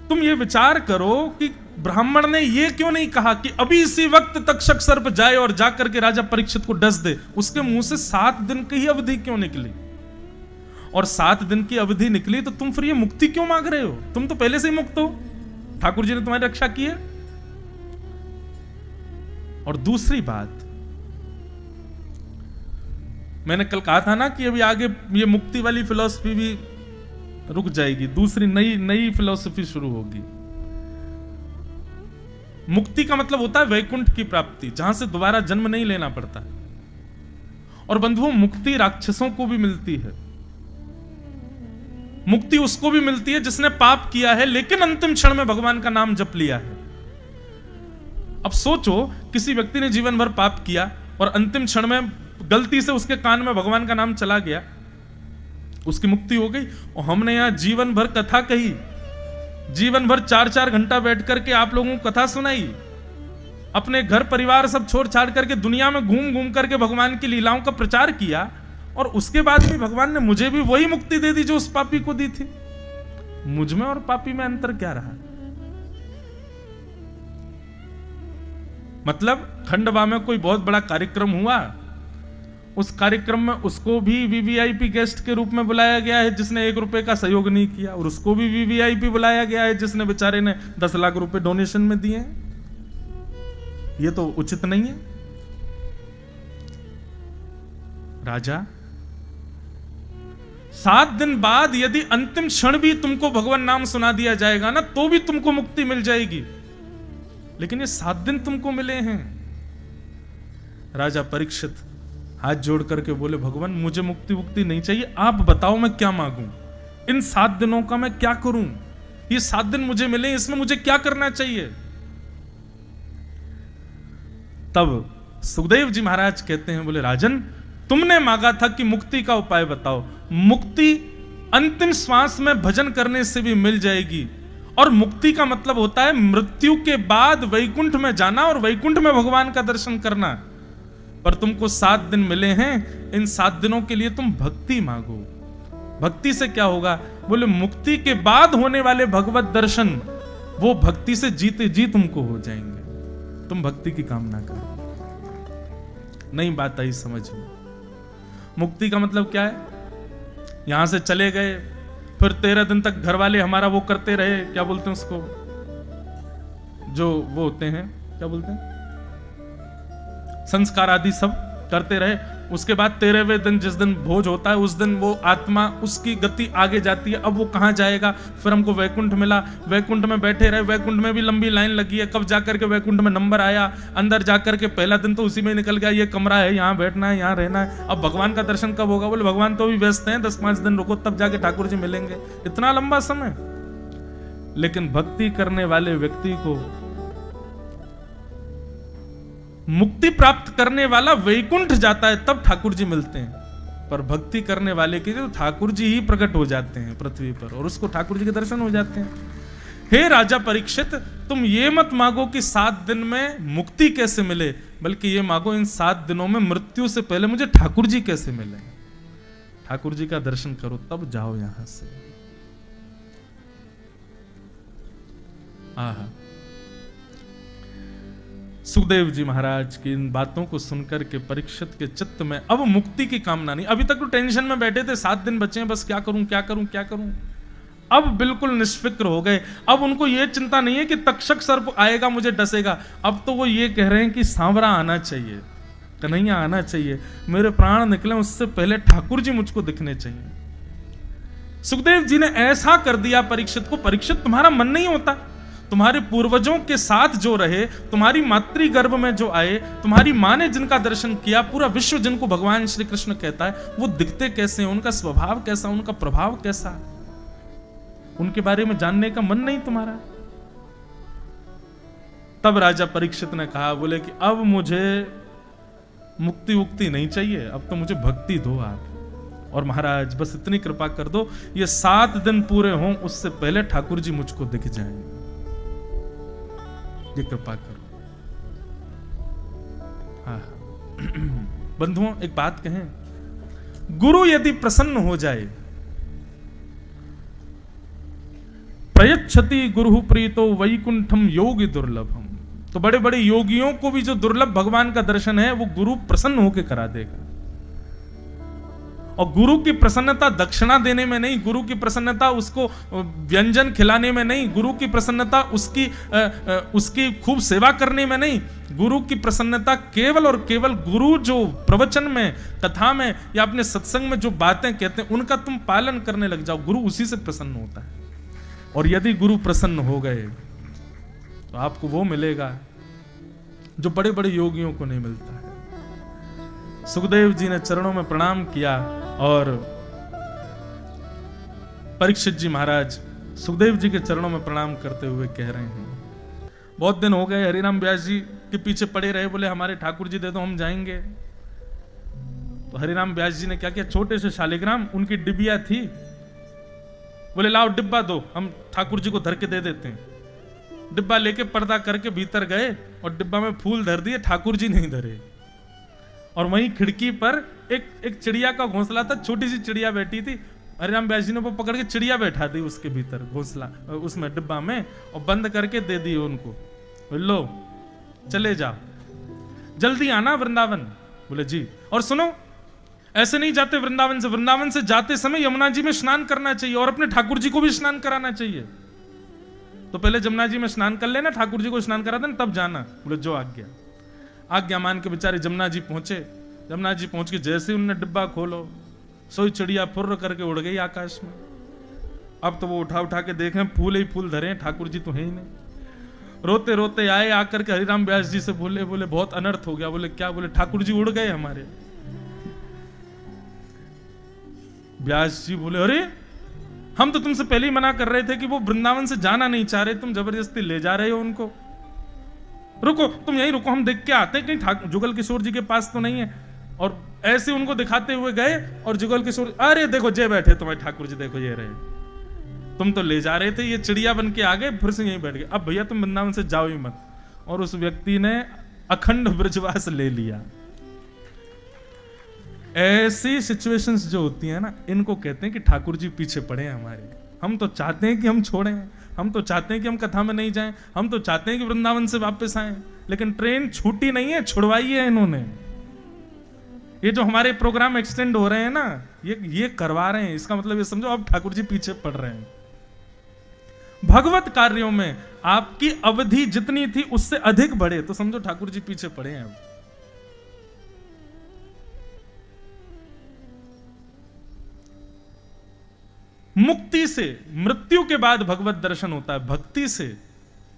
तुम ये विचार करो कि ब्राह्मण ने यह क्यों नहीं कहा कि अभी इसी वक्त तक्षक सर्प जाए और जाकर के राजा परीक्षित को डस दे? उसके मुंह से 7 दिन की ही अवधि क्यों निकली? और 7 दिन की अवधि निकली तो तुम फिर ये मुक्ति क्यों मांग रहे हो? तुम तो पहले से ही मुक्त हो, ठाकुर जी ने तुम्हारी रक्षा की है। और दूसरी बात, मैंने कल कहा था ना कि अभी आगे ये मुक्ति वाली फिलॉसफी भी रुक जाएगी, दूसरी नई फिलॉसफी शुरू होगी। मुक्ति का मतलब होता है वैकुंठ की प्राप्ति, जहां से दोबारा जन्म नहीं लेना पड़ता। और बंधुओं, मुक्ति राक्षसों को भी मिलती है। मुक्ति उसको भी मिलती है जिसने पाप किया है लेकिन अंतिम क्षण में भगवान का नाम जप लिया है। अब सोचो, किसी व्यक्ति ने जीवन भर पाप किया और अंतिम क्षण में गलती से उसके कान में भगवान का नाम चला गया, उसकी मुक्ति हो गई। और हमने यहां जीवन भर कथा कही, जीवन भर 4-4 घंटा बैठ करके आप लोगों को कथा सुनाई, अपने घर परिवार सब छोड़ छाड़ करके दुनिया में घूम घूम करके भगवान की लीलाओं का प्रचार किया, और उसके बाद भी भगवान ने मुझे भी वही मुक्ति दे दी जो उस पापी को दी थी। मुझ में और पापी में अंतर क्या रहा? मतलब खंडवा में कोई बहुत बड़ा कार्यक्रम हुआ, उस कार्यक्रम में उसको भी वीवीआईपी गेस्ट के रूप में बुलाया गया है जिसने 1 रुपए का सहयोग नहीं किया, और उसको भी वीवीआईपी बुलाया गया है जिसने बेचारे ने 10 लाख रुपए डोनेशन में दिए हैं। ये तो उचित नहीं है। राजा, 7 दिन बाद यदि अंतिम क्षण भी तुमको भगवान नाम सुना दिया जाएगा ना, तो भी तुमको मुक्ति मिल जाएगी, लेकिन ये 7 दिन तुमको मिले हैं। राजा परीक्षित हाथ जोड़ करके बोले, भगवान मुझे मुक्ति नहीं चाहिए, आप बताओ मैं क्या मांगूं? इन 7 दिनों का मैं क्या करूं? ये 7 दिन मुझे मिले, इसमें मुझे क्या करना चाहिए? तब सुखदेव जी महाराज कहते हैं, बोले राजन, तुमने मांगा था कि मुक्ति का उपाय बताओ। मुक्ति अंतिम श्वास में भजन करने से भी मिल जाएगी, और मुक्ति का मतलब होता है मृत्यु के बाद वैकुंठ में जाना और वैकुंठ में भगवान का दर्शन करना। पर तुमको 7 दिन मिले हैं, इन 7 दिनों के लिए तुम भक्ति मांगो। भक्ति से क्या होगा? बोले मुक्ति के बाद होने वाले भगवत दर्शन, वो भक्ति से जीते जी तुमको हो जाएंगे। तुम भक्ति की कामना करो। नई बात आई समझ में। मुक्ति का मतलब क्या है? यहां से चले गए, फिर 13 दिन तक घर वाले हमारा वो करते रहे, क्या बोलते हैं उसको, जो वो होते हैं, क्या बोलते हैं, संस्कार आदि सब करते रहे। उसके बाद 13वें दिन जिस दिन भोज होता है, उस दिन वो आत्मा, उसकी गति आगे जाती है। अब वो कहां जाएगा? फिर हमको वैकुंठ मिला, वैकुंठ में बैठे रहे, वैकुंठ में भी लंबी लाइन लगी है, कब जाकर के वैकुंठ में नंबर आया, अंदर जाकर के पहला दिन तो उसी में निकल गया, ये कमरा है, यहाँ बैठना है, यहाँ रहना है। अब भगवान का दर्शन कब होगा? बोले भगवान तो भी व्यस्त हैं, 10-5 दिन रुको, तब जाके ठाकुर जी मिलेंगे। इतना लंबा समय। लेकिन भक्ति करने वाले व्यक्ति को मुक्ति प्राप्त करने वाला वैकुंठ जाता है, तब ठाकुर जी मिलते हैं। पर भक्ति करने वाले के लिए ठाकुर जी ही प्रकट हो जाते हैं पृथ्वी पर, और उसको ठाकुर जी के दर्शन हो जाते हैं। हे राजा परीक्षित, तुम ये मत मांगो कि 7 दिन में मुक्ति कैसे मिले, बल्कि ये मांगो इन 7 दिनों में मृत्यु से पहले मुझे ठाकुर जी कैसे मिले। ठाकुर जी का दर्शन करो, तब जाओ यहां से। आहा, सुखदेव जी महाराज की इन बातों को सुनकर के परीक्षित के चित्त में अब मुक्ति की कामना नहीं। अभी तक तो टेंशन में बैठे थे, 7 दिन बचे हैं, बस क्या करूं क्या करूं क्या करूं। अब बिल्कुल निष्फिक्र हो गए। अब उनको यह चिंता नहीं है कि तक्षक सर्प आएगा मुझे डसेगा। अब तो वो ये कह रहे हैं कि सांवरा आना चाहिए, कन्हैया आना चाहिए, मेरे प्राण निकले उससे पहले ठाकुर जी मुझको दिखने चाहिए। सुखदेव जी ने ऐसा कर दिया परीक्षित को, परीक्षित तुम्हारा मन नहीं होता? तुम्हारे पूर्वजों के साथ जो रहे, तुम्हारी मातृ गर्भ में जो आए, तुम्हारी मां ने जिनका दर्शन किया, पूरा विश्व जिनको भगवान श्री कृष्ण कहता है, वो दिखते कैसे हैं, उनका स्वभाव कैसा, उनका प्रभाव कैसा, उनके बारे में जानने का मन नहीं तुम्हारा? तब राजा परीक्षित ने कहा, बोले कि अब मुझे मुक्ति उक्ति नहीं चाहिए, अब तो मुझे भक्ति दो आप। और महाराज बस इतनी कृपा कर दो, ये 7 दिन पूरे हों उससे पहले ठाकुर जी मुझको दिख जाएं, ये कृपा करो। बंधुओं एक बात कहें, गुरु यदि प्रसन्न हो जाए, प्रयच्छति गुरु प्रीतो वैकुंठम योगी दुर्लभम। तो बड़े बड़े योगियों को भी जो दुर्लभ भगवान का दर्शन है वो गुरु प्रसन्न होकर करा देगा। और गुरु की प्रसन्नता दक्षिणा देने में नहीं, गुरु की प्रसन्नता उसको व्यंजन खिलाने में नहीं, गुरु की प्रसन्नता उसकी खूब सेवा करने में नहीं। गुरु की प्रसन्नता केवल और केवल गुरु जो प्रवचन में, कथा में या अपने सत्संग में जो बातें कहते हैं उनका तुम पालन करने लग जाओ, गुरु उसी से प्रसन्न होता है। और यदि गुरु प्रसन्न हो गए तो आपको वो मिलेगा जो बड़े बड़े योगियों को नहीं मिलता है। सुखदेव जी ने चरणों में प्रणाम किया और परीक्षित जी महाराज सुखदेव जी के चरणों में प्रणाम करते हुए कह रहे हैं, बहुत दिन हो गए हरिराम व्यास जी के पीछे पड़े रहे, बोले हमारे ठाकुर जी दे दो हम जाएंगे। तो हरिराम व्यास जी ने क्या किया, छोटे से शालिग्राम उनकी डिबिया थी, बोले लाओ डिब्बा दो, हम ठाकुर जी को धर के दे देते हैं। डिब्बा लेके पर्दा करके भीतर गए और डिब्बा में फूल धर दिए, ठाकुर जी नहीं धरे। और वहीं खिड़की पर एक चिड़िया का घोंसला था, छोटी सी चिड़िया बैठी थी, हरिराम व्यास जी ने वो पकड़ के चिड़िया बैठा दी उसके भीतर घोंसला, उसमें डिब्बा में, और बंद करके दे दी उनको, लो चले जाओ, जल्दी आना वृंदावन। बोले जी। और सुनो, ऐसे नहीं जाते वृंदावन से, वृंदावन से जाते समय यमुना जी में स्नान करना चाहिए और अपने ठाकुर जी को भी स्नान कराना चाहिए। तो पहले यमुना जी में स्नान कर लेना, ठाकुर जी को स्नान करा देना, तब जाना। बोले जो आज्ञा। आज्ञा मान के बेचारे यमुना जी पहुंचे। यमुना जी पहुंच के जैसे ही उन्होंने डिब्बा खोलो, सोई चिड़िया फुर्र करके उड़ गई आकाश में। अब तो वो उठा के देखें फूल ही फूल धरे, ठाकुर जी तो है ही नहीं। रोते रोते आए, आकर के हरिराम व्यास जी से बोले बहुत अनर्थ हो गया। बोले क्या? बोले ठाकुर जी उड़ गए हमारे। व्यास जी बोले अरे हम तो तुमसे पहले ही मना कर रहे थे कि वो वृंदावन से जाना नहीं चाह रहे, तुम जबरदस्ती ले जा रहे हो उनको। रुको, तुम यहीं रुको, हम देख के आते हैं कहीं जुगल किशोर जी के पास तो नहीं है। और ऐसे उनको दिखाते हुए गए और जुगल किशोर, अरे देखो जे बैठे तुम्हारे ठाकुर जी, देखो ये रहे, तुम तो ले जा रहे थे, ये चिड़िया बन के आ गए, फिर से यहीं बैठ गए, अब भैया तुम वृंदावन से जाओ ही मत। और उस व्यक्ति ने अखंड ब्रजवास ले लिया। ऐसी सिचुएशंस जो होती है ना, इनको कहते हैं कि ठाकुर जी पीछे पड़े हैं हमारे। हम तो चाहते हैं कि हम छोड़ें, हम तो चाहते हैं कि हम कथा में नहीं जाएं, हम तो चाहते हैं कि वृंदावन से वापस आएं, लेकिन ट्रेन छूटी नहीं है, छुड़वाई है इन्होंने। ये जो हमारे प्रोग्राम एक्सटेंड हो रहे हैं ना, ये करवा रहे हैं, इसका मतलब ये समझो अब ठाकुर जी पीछे पड़ रहे हैं। भगवत कार्यों में आपकी अवधि जितनी थी उससे अधिक बढ़े तो समझो ठाकुर जी पीछे पड़े हैं अब। मुक्ति से, मृत्यु के बाद भगवत दर्शन होता है, भक्ति से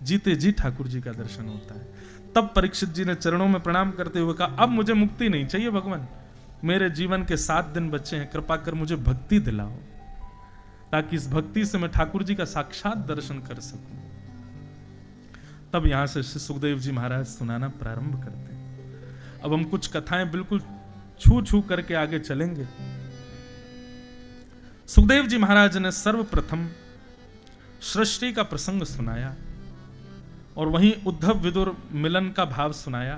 जीते जी ठाकुर जी का दर्शन होता है। तब परीक्षित जी ने चरणों में प्रणाम करते हुए कहा, अब मुझे मुक्ति नहीं चाहिए भगवान, मेरे जीवन के 7 दिन बचे हैं, कृपा कर मुझे भक्ति दिलाओ, ताकि इस भक्ति से मैं ठाकुर जी का साक्षात दर्शन कर सकूं। तब यहां से सुखदेव जी महाराज सुनाना प्रारंभ करते हैं। अब हम कुछ कथाएं बिल्कुल छू छू करके आगे चलेंगे। सुखदेव जी महाराज ने सर्वप्रथम सृष्टि का प्रसंग सुनाया और वहीं उद्धव विदुर मिलन का भाव सुनाया।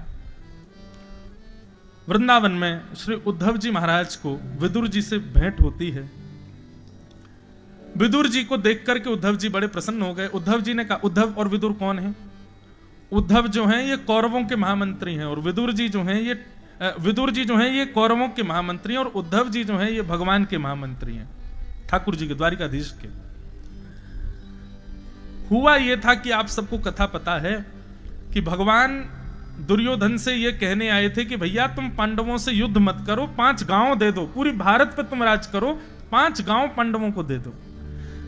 वृंदावन में श्री उद्धव जी महाराज को विदुर जी से भेंट होती है। विदुर जी को देख करके उद्धव जी बड़े प्रसन्न हो गए। उद्धव जी ने कहा, उद्धव और विदुर कौन है? उद्धव जो हैं ये कौरवों के महामंत्री हैं और विदुर जी जो हैं ये कौरवों के महामंत्री हैं और उद्धव जी जो हैं ये भगवान के महामंत्री हैं, ठाकुर जी के, द्वारिकाधीश के। हुआ यह था कि आप सबको कथा पता है कि भगवान दुर्योधन से यह कहने आए थे कि भैया तुम पांडवों से युद्ध मत करो, 5 गांव दे दो, पूरी भारत पे तुम राज करो, 5 गांव पांडवों को दे दो।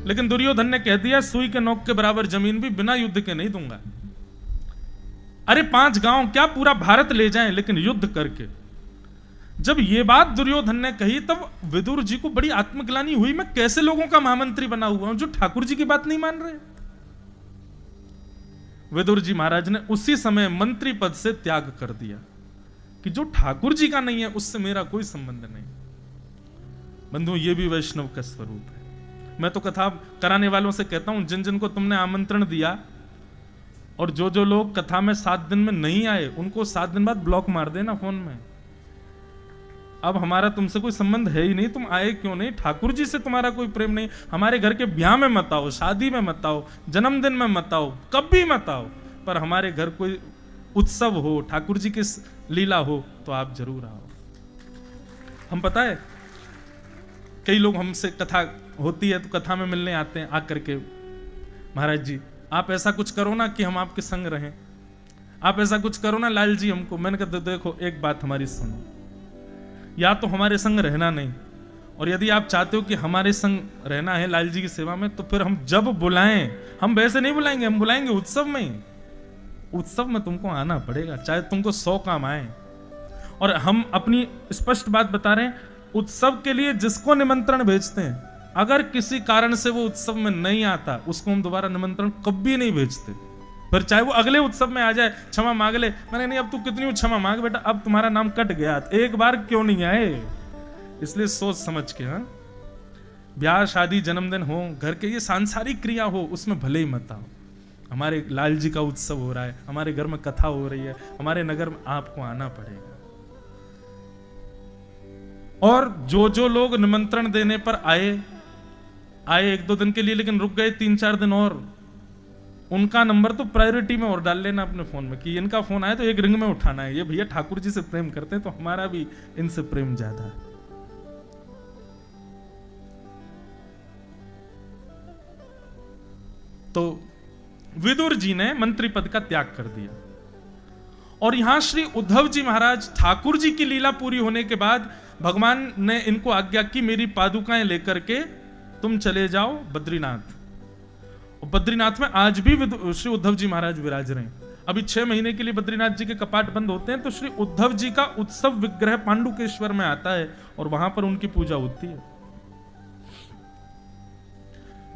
लेकिन दुर्योधन ने कह दिया, सुई के नोक के बराबर जमीन भी बिना युद्ध के नहीं दूंगा। अरे 5 गांव क्या, पूरा भारत ले जाएं, लेकिन युद्ध करके। जब ये बात दुर्योधन ने कही तब विदुर जी को बड़ी आत्मग्लानि हुई, मैं कैसे लोगों का महामंत्री बना हुआ हूं जो ठाकुर जी की बात नहीं मान रहे। विदुर जी महाराज ने उसी समय मंत्री पद से त्याग कर दिया कि जो ठाकुर जी का नहीं है उससे मेरा कोई संबंध नहीं। बंधु, ये भी वैष्णव का स्वरूप है। मैं तो कथा कराने वालों से कहता हूं, जिन जिन को तुमने आमंत्रण दिया और जो जो लोग कथा में 7 दिन में नहीं आए उनको 7 दिन बाद ब्लॉक मार देना फोन में। अब हमारा तुमसे कोई संबंध है ही नहीं, तुम आए क्यों नहीं, ठाकुर जी से तुम्हारा कोई प्रेम नहीं, हमारे घर के ब्याह में मत आओ, शादी में मत आओ, जन्मदिन में मत आओ, कभी मत आओ, पर हमारे घर कोई उत्सव हो, ठाकुर जी की लीला हो तो आप जरूर आओ। हम पता है कई लोग हमसे कथा होती है तो कथा में मिलने आते हैं, आकर के महाराज जी आप ऐसा कुछ करो ना कि हम आपके संग रहें, आप ऐसा कुछ करो ना लाल जी हमको। मैंने कहा देखो एक बात हमारी सुनो, या तो हमारे संग रहना नहीं, और यदि आप चाहते हो कि हमारे संग रहना है लाल जी की सेवा में, तो फिर हम जब बुलाएं, हम वैसे नहीं बुलाएंगे, हम बुलाएंगे उत्सव में ही। उत्सव में तुमको आना पड़ेगा, चाहे तुमको 100 काम आए। और हम अपनी स्पष्ट बात बता रहे हैं, उत्सव के लिए जिसको निमंत्रण भेजते हैं, अगर किसी कारण से वो उत्सव में नहीं आता, उसको हम दोबारा निमंत्रण कभी नहीं भेजते। फिर चाहे वो अगले उत्सव में आ जाए, क्षमा मांग ले, मैंने नहीं अब तू कितनी क्षमा मांग बेटा, अब तुम्हारा नाम कट गया, एक बार क्यों नहीं आए। इसलिए सोच समझ के, हाँ, ब्याह शादी जन्मदिन हो, घर के ये सांसारिक क्रिया हो, उसमें भले ही मत आओ। हमारे लाल जी का उत्सव हो रहा है, हमारे घर में कथा हो रही है, हमारे नगर में आपको आना पड़ेगा। और जो लोग निमंत्रण देने पर आए 1-2 दिन के लिए, लेकिन रुक गए 3-4 दिन और, उनका नंबर तो प्रायोरिटी में और डाल लेना अपने फोन में कि इनका फोन आए तो एक रिंग में उठाना है, ये भैया ठाकुर जी से प्रेम करते हैं तो हमारा भी इनसे प्रेम ज्यादा है। तो विदुर जी ने मंत्री पद का त्याग कर दिया, और यहां श्री उद्धव जी महाराज ठाकुर जी की लीला पूरी होने के बाद भगवान ने इनको आज्ञा की मेरी पादुकाएं लेकर के तुम चले जाओ बद्रीनाथ। और बद्रीनाथ में आज भी श्री उद्धव जी महाराज विराज रहे हैं। अभी 6 महीने के लिए बद्रीनाथ जी के कपाट बंद होते हैं, तो श्री उद्धव जी का उत्सव विग्रह पांडुकेश्वर में आता है और वहां पर उनकी पूजा होती है।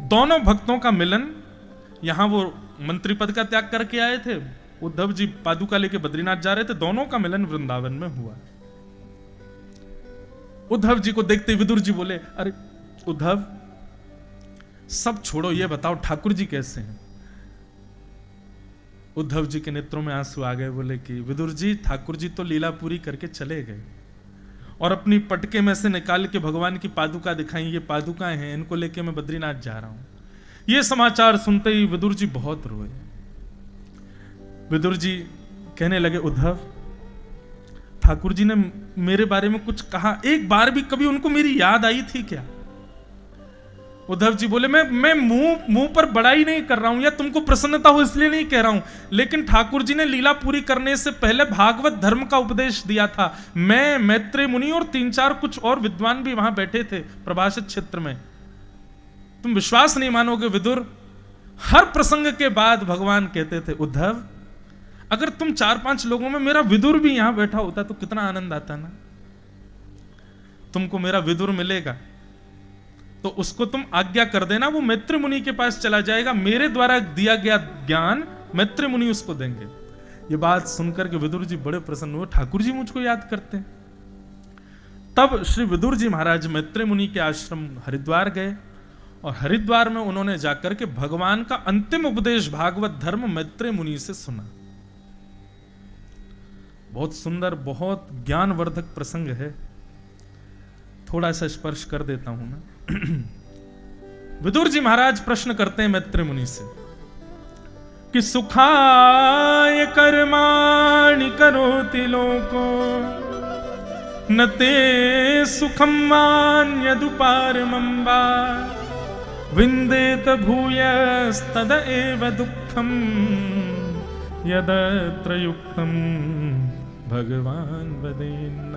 दोनों भक्तों का मिलन, यहां वो मंत्री पद का त्याग करके आए थे, उद्धव जी पादुका लेके बद्रीनाथ जा रहे थे, दोनों का मिलन वृंदावन में हुआ। उद्धव जी को देखते विदुर जी बोले, अरे उद्धव सब छोड़ो, ये बताओ ठाकुर जी कैसे हैं। उद्धव जी के नेत्रों में आंसू आ गए, बोले कि विदुर जी ठाकुर जी तो लीला पूरी करके चले गए, और अपनी पटके में से निकाल के भगवान की पादुका दिखाई, ये पादुकाएं हैं, इनको लेके मैं बद्रीनाथ जा रहा हूं। ये समाचार सुनते ही विदुर जी बहुत रोए। विदुर जी कहने लगे, उद्धव ठाकुर जी ने मेरे बारे में कुछ कहा, एक बार भी कभी उनको मेरी याद आई थी क्या। उद्धव जी बोले, मैं मुंह पर बड़ाई नहीं कर रहा हूं, या तुमको प्रसन्नता हो इसलिए नहीं कह रहा हूं, लेकिन ठाकुर जी ने लीला पूरी करने से पहले भागवत धर्म का उपदेश दिया था। मैं, मैत्रेय मुनि और 3-4 कुछ और विद्वान भी वहां बैठे थे प्रभाषित क्षेत्र में। तुम विश्वास नहीं मानोगे विदुर, हर प्रसंग के बाद भगवान कहते थे, उद्धव अगर तुम 4-5 लोगों में मेरा विदुर भी यहां बैठा होता तो कितना आनंद आता ना। तुमको मेरा विदुर मिलेगा तो उसको तुम आज्ञा कर देना, वो मैत्रेय मुनि के पास चला जाएगा, मेरे द्वारा दिया गया ज्ञान मैत्रेय मुनि उसको देंगे। ये बात सुनकर के विदुर जी बड़े प्रसन्न हुए, ठाकुर जी मुझको याद करते हैं। तब श्री विदुर जी महाराज मैत्रेय मुनि के आश्रम हरिद्वार गए, और हरिद्वार में उन्होंने जाकर के भगवान का अंतिम उपदेश भागवत धर्म मैत्रेय मुनि से सुना। बहुत सुंदर, बहुत ज्ञानवर्धक प्रसंग है, थोड़ा सा स्पर्श कर देता हूं मैं। विदुर जी महाराज प्रश्न करते हैं मैत्रेय मुनि से कि सुखाय कर्माणि करोति लोको न ते सुखम मान्यदुपारमं वा विन्देत भूयस्तद एव दुःखम यदत्र युक्तम भगवान वदेन्न।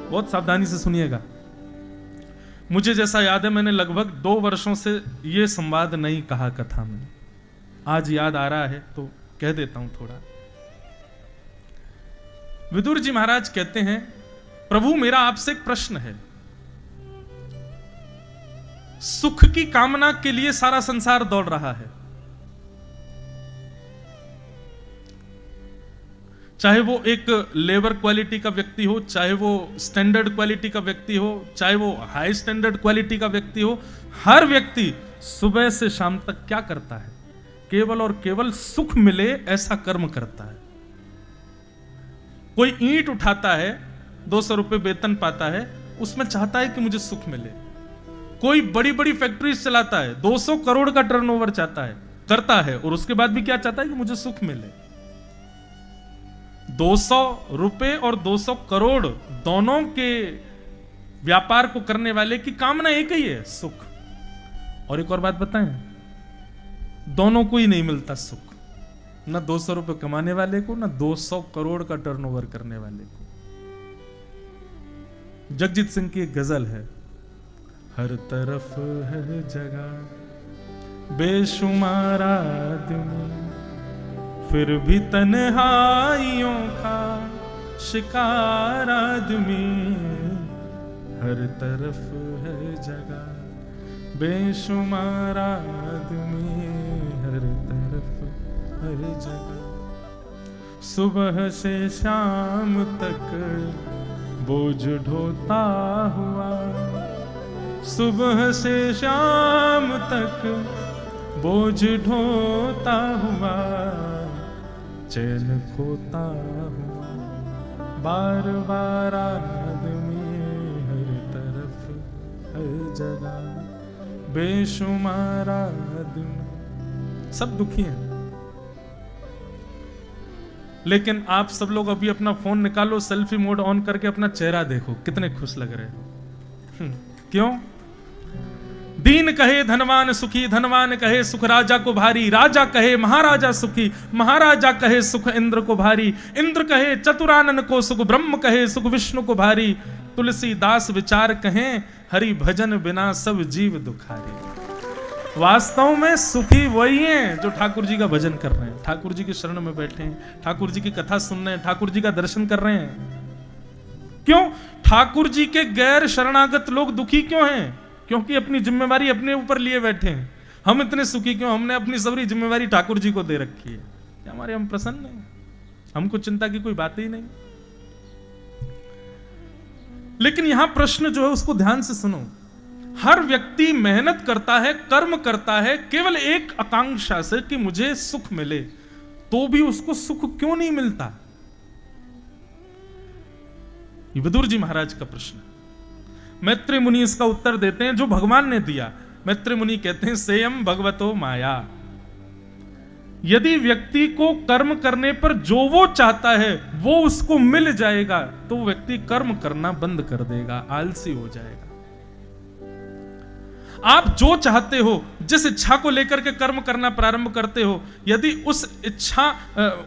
बहुत सावधानी से सुनिएगा। मुझे जैसा याद है मैंने लगभग 2 वर्षों से यह संवाद नहीं कहा कथा में, आज याद आ रहा है तो कह देता हूं थोड़ा। विदुर जी महाराज कहते हैं, प्रभु मेरा आपसे एक प्रश्न है, सुख की कामना के लिए सारा संसार दौड़ रहा है, चाहे वो एक लेबर क्वालिटी का व्यक्ति हो, चाहे वो स्टैंडर्ड क्वालिटी का व्यक्ति हो, चाहे वो हाई स्टैंडर्ड क्वालिटी का व्यक्ति हो, हर व्यक्ति सुबह से शाम तक क्या करता है, केवल और केवल सुख मिले ऐसा कर्म करता है। कोई ईंट उठाता है 200 रुपए वेतन पाता है, उसमें चाहता है कि मुझे सुख मिले। कोई बड़ी बड़ी फैक्ट्रीज चलाता है, 200 करोड़ का टर्नओवर चाहता है, करता है, और उसके बाद भी क्या चाहता है कि मुझे सुख मिले। 200 रुपए और 200 करोड़ दोनों के व्यापार को करने वाले की कामना एक ही है, सुख। और एक और बात बताएं, दोनों को ही नहीं मिलता सुख, ना 200 रुपए कमाने वाले को, ना 200 करोड़ का टर्नओवर करने वाले को। जगजीत सिंह की एक गजल है, हर तरफ है जगह बेशुमार आदमी, फिर भी तन्हाइयों का शिकार आदमी। हर तरफ है जगह बेशुमार आदमी, हर तरफ है जगह। सुबह से शाम तक बोझ ढोता हुआ, सुबह से शाम तक बोझ ढोता हुआ, चैन खोता हुआ, बार बार आदमी। हर तरफ हर जगह बेशुमार आदमी। सब दुखी हैं, लेकिन आप सब लोग अभी अपना फोन निकालो, सेल्फी मोड ऑन करके अपना चेहरा देखो, कितने खुश लग रहे हो। क्यों? दीन कहे धनवान सुखी, धनवान कहे सुख राजा को भारी, राजा कहे महाराजा सुखी, महाराजा कहे सुख इंद्र को भारी, इंद्र कहे चतुरानन को सुख, ब्रह्म कहे सुख विष्णु को भारी, तुलसीदास विचार कहें हरि भजन बिना सब जीव दुखारी। वास्तव में सुखी वही हैं जो ठाकुर जी का भजन कर रहे हैं, ठाकुर जी के शरण में बैठे हैं, ठाकुर जी की कथा सुन रहे हैं, ठाकुर जी का दर्शन कर रहे हैं। क्यों? ठाकुर जी के गैर शरणागत लोग दुखी क्यों हैं? क्योंकि अपनी जिम्मेवारी अपने ऊपर लिए बैठे हैं। हम इतने सुखी क्यों? हमने अपनी सारी जिम्मेवारी ठाकुर जी को दे रखी है, हमारे हम प्रसन्न हैं, हमको चिंता की कोई बात ही नहीं। लेकिन यहां प्रश्न जो है उसको ध्यान से सुनो। हर व्यक्ति मेहनत करता है, कर्म करता है, केवल एक आकांक्षा से कि मुझे सुख मिले, तो भी उसको सुख क्यों नहीं मिलता? ये विदुर जी महाराज का प्रश्न। मैत्रेय मुनि इसका उत्तर देते हैं जो भगवान ने दिया। मैत्रेय मुनि कहते हैं सेयम भगवतो माया। यदि व्यक्ति को कर्म करने पर जो वो चाहता है वो उसको मिल जाएगा, तो व्यक्ति कर्म करना बंद कर देगा, आलसी हो जाएगा। आप जो चाहते हो, जिस इच्छा को लेकर के कर्म करना प्रारंभ करते हो, यदि उस इच्छा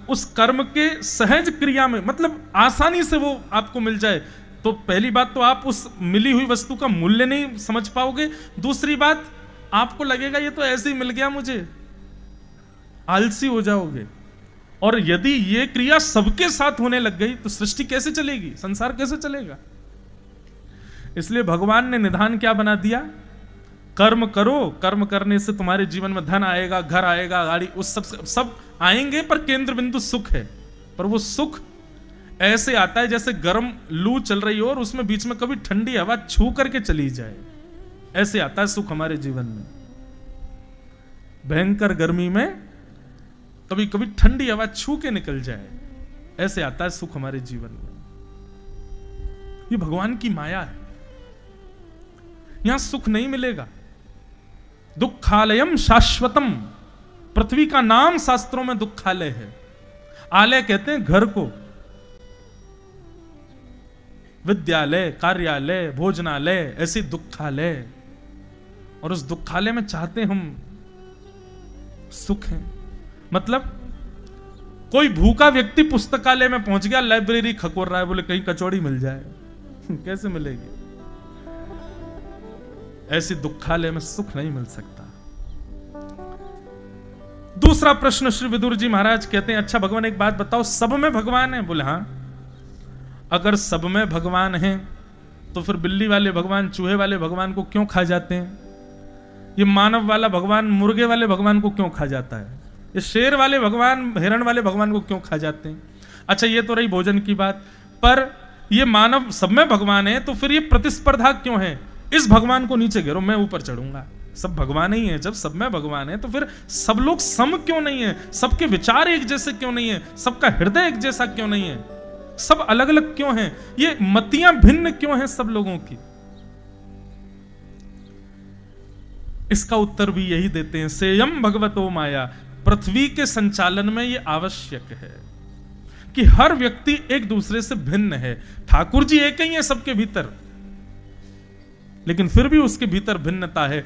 उस कर्म के सहज क्रिया में, मतलब आसानी से वो आपको मिल जाए, तो पहली बात तो आप उस मिली हुई वस्तु का मूल्य नहीं समझ पाओगे। दूसरी बात, आपको लगेगा ये तो ऐसे ही मिल गया मुझे, आलसी हो जाओगे। और यदि ये क्रिया सबके साथ होने लग गई तो सृष्टि कैसे चलेगी, संसार कैसे चलेगा? इसलिए भगवान ने निधान क्या बना दिया? कर्म करो, कर्म करने से तुम्हारे जीवन में धन आएगा, घर आएगा, गाड़ी, उस सब आएंगे, पर केंद्र बिंदु सुख है। पर वो सुख ऐसे आता है जैसे गर्म लू चल रही हो और उसमें बीच में कभी ठंडी हवा छू करके चली जाए, ऐसे आता है सुख हमारे जीवन में। भयंकर गर्मी में कभी कभी ठंडी हवा छू के निकल जाए, ऐसे आता है सुख हमारे जीवन में। ये भगवान की माया है। यहां सुख नहीं मिलेगा। दुखालयम शाश्वतम, पृथ्वी का नाम शास्त्रों में दुखालय है। आलय कहते हैं घर को, विद्यालय, कार्यालय, भोजनालय, ऐसी दुखालय। और उस दुखालय में चाहते हम सुख है। मतलब कोई भूखा व्यक्ति पुस्तकालय में पहुंच गया, लाइब्रेरी खकोर रहा है, बोले कहीं कचौड़ी मिल जाए, कैसे मिलेगी? ऐसी दुखालय में सुख नहीं मिल सकता। दूसरा प्रश्न श्री विदुर जी महाराज कहते हैं, अच्छा भगवान एक बात बताओ, सब में भगवान है? बोले हाँ। अगर सब में भगवान है तो फिर बिल्ली वाले भगवान चूहे वाले भगवान को क्यों खा जाते हैं? ये मानव वाला भगवान मुर्गे वाले भगवान को क्यों खा जाता है? ये शेर वाले भगवान हिरण वाले भगवान को क्यों खा जाते हैं? अच्छा ये तो रही भोजन की बात, पर ये मानव सब में भगवान है तो फिर ये प्रतिस्पर्धा क्यों है? इस भगवान को नीचे गिरो, मैं ऊपर चढ़ूंगा। सब भगवान ही है। जब सब में भगवान है तो फिर सब लोग सम क्यों नहीं है? सबके विचार एक जैसे क्यों नहीं है? सबका हृदय एक जैसा क्यों नहीं है? सब अलग अलग क्यों हैं? ये मतियां भिन्न क्यों हैं सब लोगों की? इसका उत्तर भी यही देते हैं, सेयम भगवतो माया। पृथ्वी के संचालन में यह आवश्यक है कि हर व्यक्ति एक दूसरे से भिन्न है। ठाकुर जी एक ही है सबके भीतर, लेकिन फिर भी उसके भीतर भिन्नता है।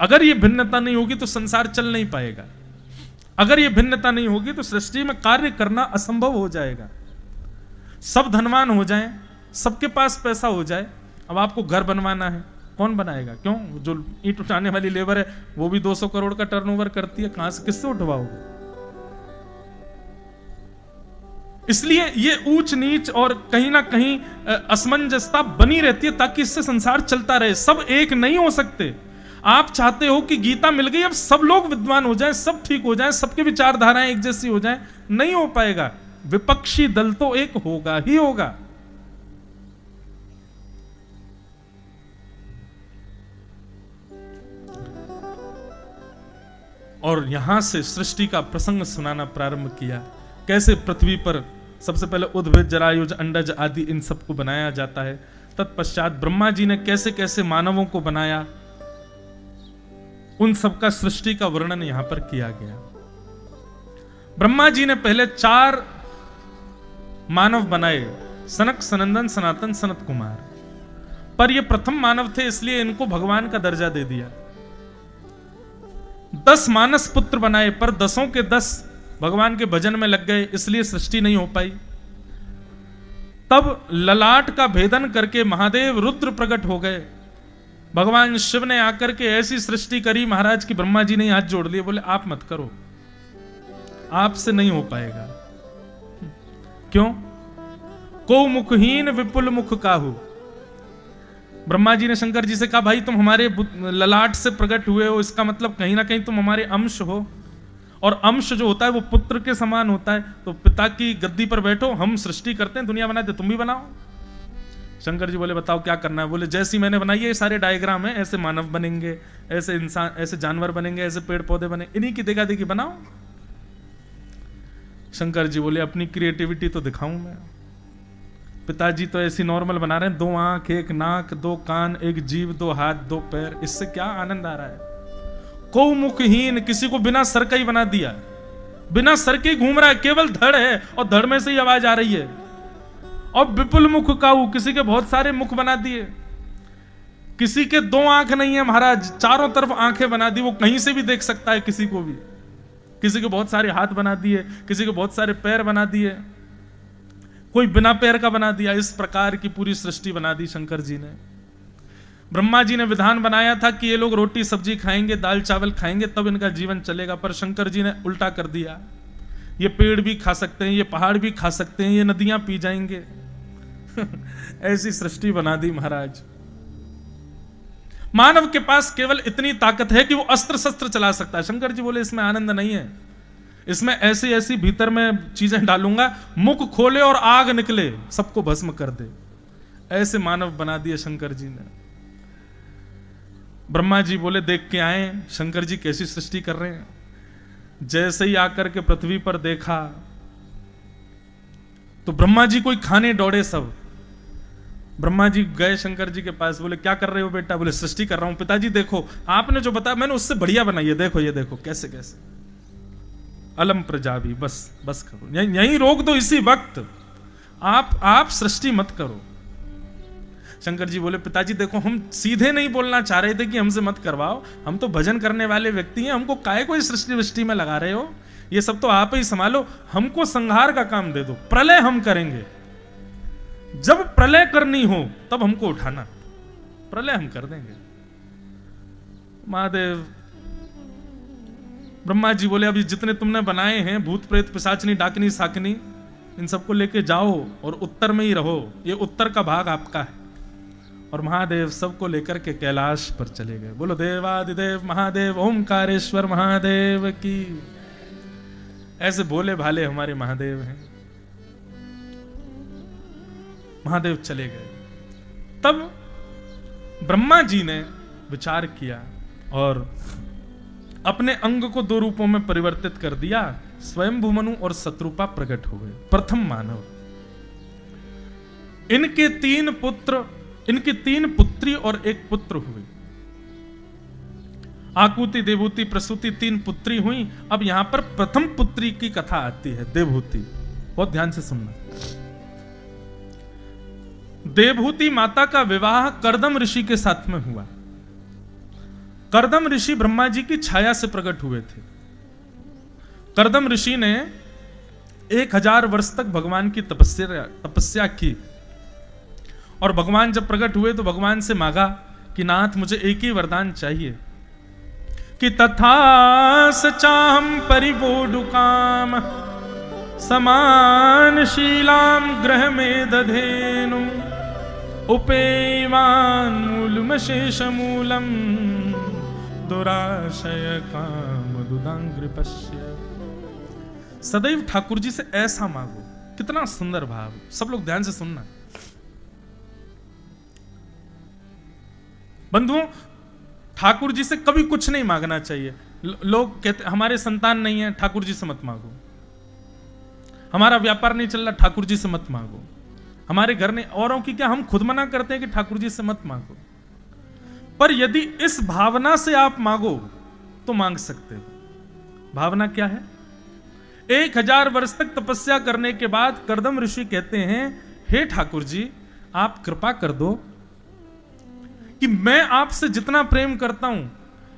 अगर ये भिन्नता नहीं होगी तो संसार चल नहीं पाएगा। अगर ये भिन्नता नहीं होगी तो सृष्टि में कार्य करना असंभव हो जाएगा। सब धनवान हो जाएं, सबके पास पैसा हो जाए, अब आपको घर बनवाना है, कौन बनाएगा? क्यों? जो ईंट उठाने वाली लेबर है वो भी 200 करोड़ का टर्नओवर करती है, कहां से, किससे उठवाओगे? इसलिए ये ऊंच नीच और कहीं ना कहीं असमंजसता बनी रहती है ताकि इससे संसार चलता रहे। सब एक नहीं हो सकते। आप चाहते हो कि गीता मिल गई, अब सब लोग विद्वान हो जाएं, सब ठीक हो जाएं, सबके विचारधाराएं एक जैसी हो जाएं, नहीं हो पाएगा। विपक्षी दल तो एक होगा ही होगा। और यहां से सृष्टि का प्रसंग सुनाना प्रारंभ किया। कैसे पृथ्वी पर सबसे पहले उद्भिद, जरायुज, अंडज आदि इन सबको बनाया जाता है। तत्पश्चात ब्रह्मा जी ने कैसे कैसे मानवों को बनाया, उन सबका सृष्टि का वर्णन यहां पर किया गया। ब्रह्मा जी ने पहले 4 मानव बनाए, सनक, सनंदन, सनातन, सनत कुमार। पर ये प्रथम मानव थे इसलिए इनको भगवान का दर्जा दे दिया। 10 मानस पुत्र बनाए, पर 10 के 10 भगवान के भजन में लग गए, इसलिए सृष्टि नहीं हो पाई। तब ललाट का भेदन करके महादेव रुद्र प्रकट हो गए। भगवान शिव ने आकर के ऐसी सृष्टि करी महाराज की ब्रह्मा जी ने हाथ जोड़ लिए, बोले आप मत करो, आपसे नहीं हो पाएगा। क्यों? को मुखहीन विपुल मुख काहू। ब्रह्मा जी ने शंकर जी से कहा, भाई तुम हमारे ललाट से प्रकट हुए हो, इसका मतलब कहीं ना कहीं तुम हमारे अंश हो, और अंश जो होता है वो पुत्र के समान होता है। तो पिता की गद्दी पर बैठो, हम सृष्टि करते हैं, दुनिया बनाते, तुम भी बनाओ। शंकर जी बोले बताओ क्या करना है? बोले जैसी मैंने बनाई है ये सारे डायग्राम है, ऐसे मानव बनेंगे, ऐसे इंसान, ऐसे जानवर बनेंगे, ऐसे पेड़ पौधे बनेंगे, इन्हीं की देखा देखी बनाओ। शंकर जी बोले अपनी क्रिएटिविटी तो दिखाऊं मैं। पिताजी तो ऐसी नॉर्मल बना रहे हैं, 2 आंख, 1 नाक, 2 कान, 1 जीभ, 2 हाथ, 2 पैर, इससे क्या आनंद आ रहा है? को मुखहीन, किसी को बिना सर का ही बना दिया, बिना सर के घूम रहा है, केवल धड़ है और धड़ में से ही आवाज आ रही है। और विपुल मुख काऊ, किसी के बहुत सारे मुख बना दिए। किसी के 2 आंख नहीं है महाराज, चारों तरफ आंखें बना दी, वो कहीं से भी देख सकता है किसी को भी। किसी के बहुत सारे हाथ बना दिए, किसी के बहुत सारे पैर बना दिए, कोई बिना पैर का बना दिया। इस प्रकार की पूरी सृष्टि बना दी शंकर जी ने। ब्रह्मा जी ने विधान बनाया था कि ये लोग रोटी सब्जी खाएंगे, दाल चावल खाएंगे, तब इनका जीवन चलेगा, पर शंकर जी ने उल्टा कर दिया। ये पेड़ भी खा सकते हैं, ये पहाड़ भी खा सकते हैं, ये नदियां पी जाएंगे। ऐसी सृष्टि बना दी महाराज। मानव के पास केवल इतनी ताकत है कि वो अस्त्र शस्त्र चला सकता है। शंकर जी बोले इसमें आनंद नहीं है, इसमें ऐसी ऐसी भीतर में चीजें डालूंगा, मुख खोले और आग निकले, सबको भस्म कर दे। ऐसे मानव बना दिए शंकर जी ने। ब्रह्मा जी बोले देख के आए शंकर जी कैसी सृष्टि कर रहे हैं। जैसे ही आकर के पृथ्वी पर देखा तो ब्रह्मा जी कोई खाने दौड़े सब। ब्रह्मा जी गए शंकर जी के पास, बोले क्या कर रहे हो बेटा? बोले सृष्टि कर रहा हूं। पिताजी देखो आपने जो बताया मैंने उससे बढ़िया बनाई है, देखो ये देखो कैसे कैसे। अलम प्रजापि, बस करो, यहीं रोक दो इसी वक्त, आप सृष्टि मत करो। शंकर जी बोले पिताजी देखो हम सीधे नहीं बोलना चाह रहे थे कि हमसे मत करवाओ, हम तो भजन करने वाले व्यक्ति हैं, हमको काहे कोई सृष्टि वृष्टि में लगा रहे हो? ये सब तो आप ही संभालो, हमको संहार का काम दे दो, प्रलय हम करेंगे। जब प्रलय करनी हो तब हमको उठाना, प्रलय हम कर देंगे। महादेव ब्रह्मा जी बोले अभी जितने तुमने बनाए हैं भूत प्रेत पिशाचनी डाकनी साकनी, इन सबको लेके जाओ और उत्तर में ही रहो, ये उत्तर का भाग आपका है। और महादेव सबको लेकर के कैलाश पर चले गए। बोलो देवादिदेव महादेव ओमकारेश्वर महादेव की। ऐसे भोले भाले हमारे महादेव हैं। महादेव चले गए। तब ब्रह्मा जी ने विचार किया और अपने अंग को 2 रूपों में परिवर्तित कर दिया। स्वयं भूमनु और शत्रुपा प्रकट हो गए, प्रथम मानव। इनके तीन पुत्री और एक पुत्र हुए। आकुति, देवहूति, प्रसूति, 3 पुत्री हुई। अब यहां पर प्रथम पुत्री की कथा आती है, देवहूति। बहुत ध्यान से सुनना। देवहूति माता का विवाह कर्दम ऋषि के साथ में हुआ। कर्दम ऋषि ब्रह्मा जी की छाया से प्रकट हुए थे। कर्दम ऋषि ने 1000 वर्ष तक भगवान की तपस्या की, और भगवान जब प्रकट हुए तो भगवान से मांगा कि नाथ मुझे एक ही वरदान चाहिए कि तथा सचाहम परिवोडुकाम समान शीलाम ग्रह में दधेनु उपेवान मूलम शेष मूलम दुराशय काम दुदांग्रिपश्य। सदैव ठाकुर जी से ऐसा मांगो। कितना सुंदर भाव। सब लोग ध्यान से सुनना। बंधुओं, ठाकुर जी से कभी कुछ नहीं मांगना चाहिए। लोग कहते हमारे संतान नहीं है, ठाकुर जी से मत मांगो। हमारा व्यापार नहीं चल रहा, ठाकुर जी से मत मांगो। हमारे घर ने औरों की क्या, हम खुद मना करते हैं कि ठाकुर जी से मत मांगो। पर यदि इस भावना से आप मांगो तो मांग सकते हो। भावना क्या है? 1000 वर्ष तक तपस्या करने के बाद कर्दम ऋषि कहते हैं, हे ठाकुर जी, आप कृपा कर दो कि मैं आपसे जितना प्रेम करता हूं,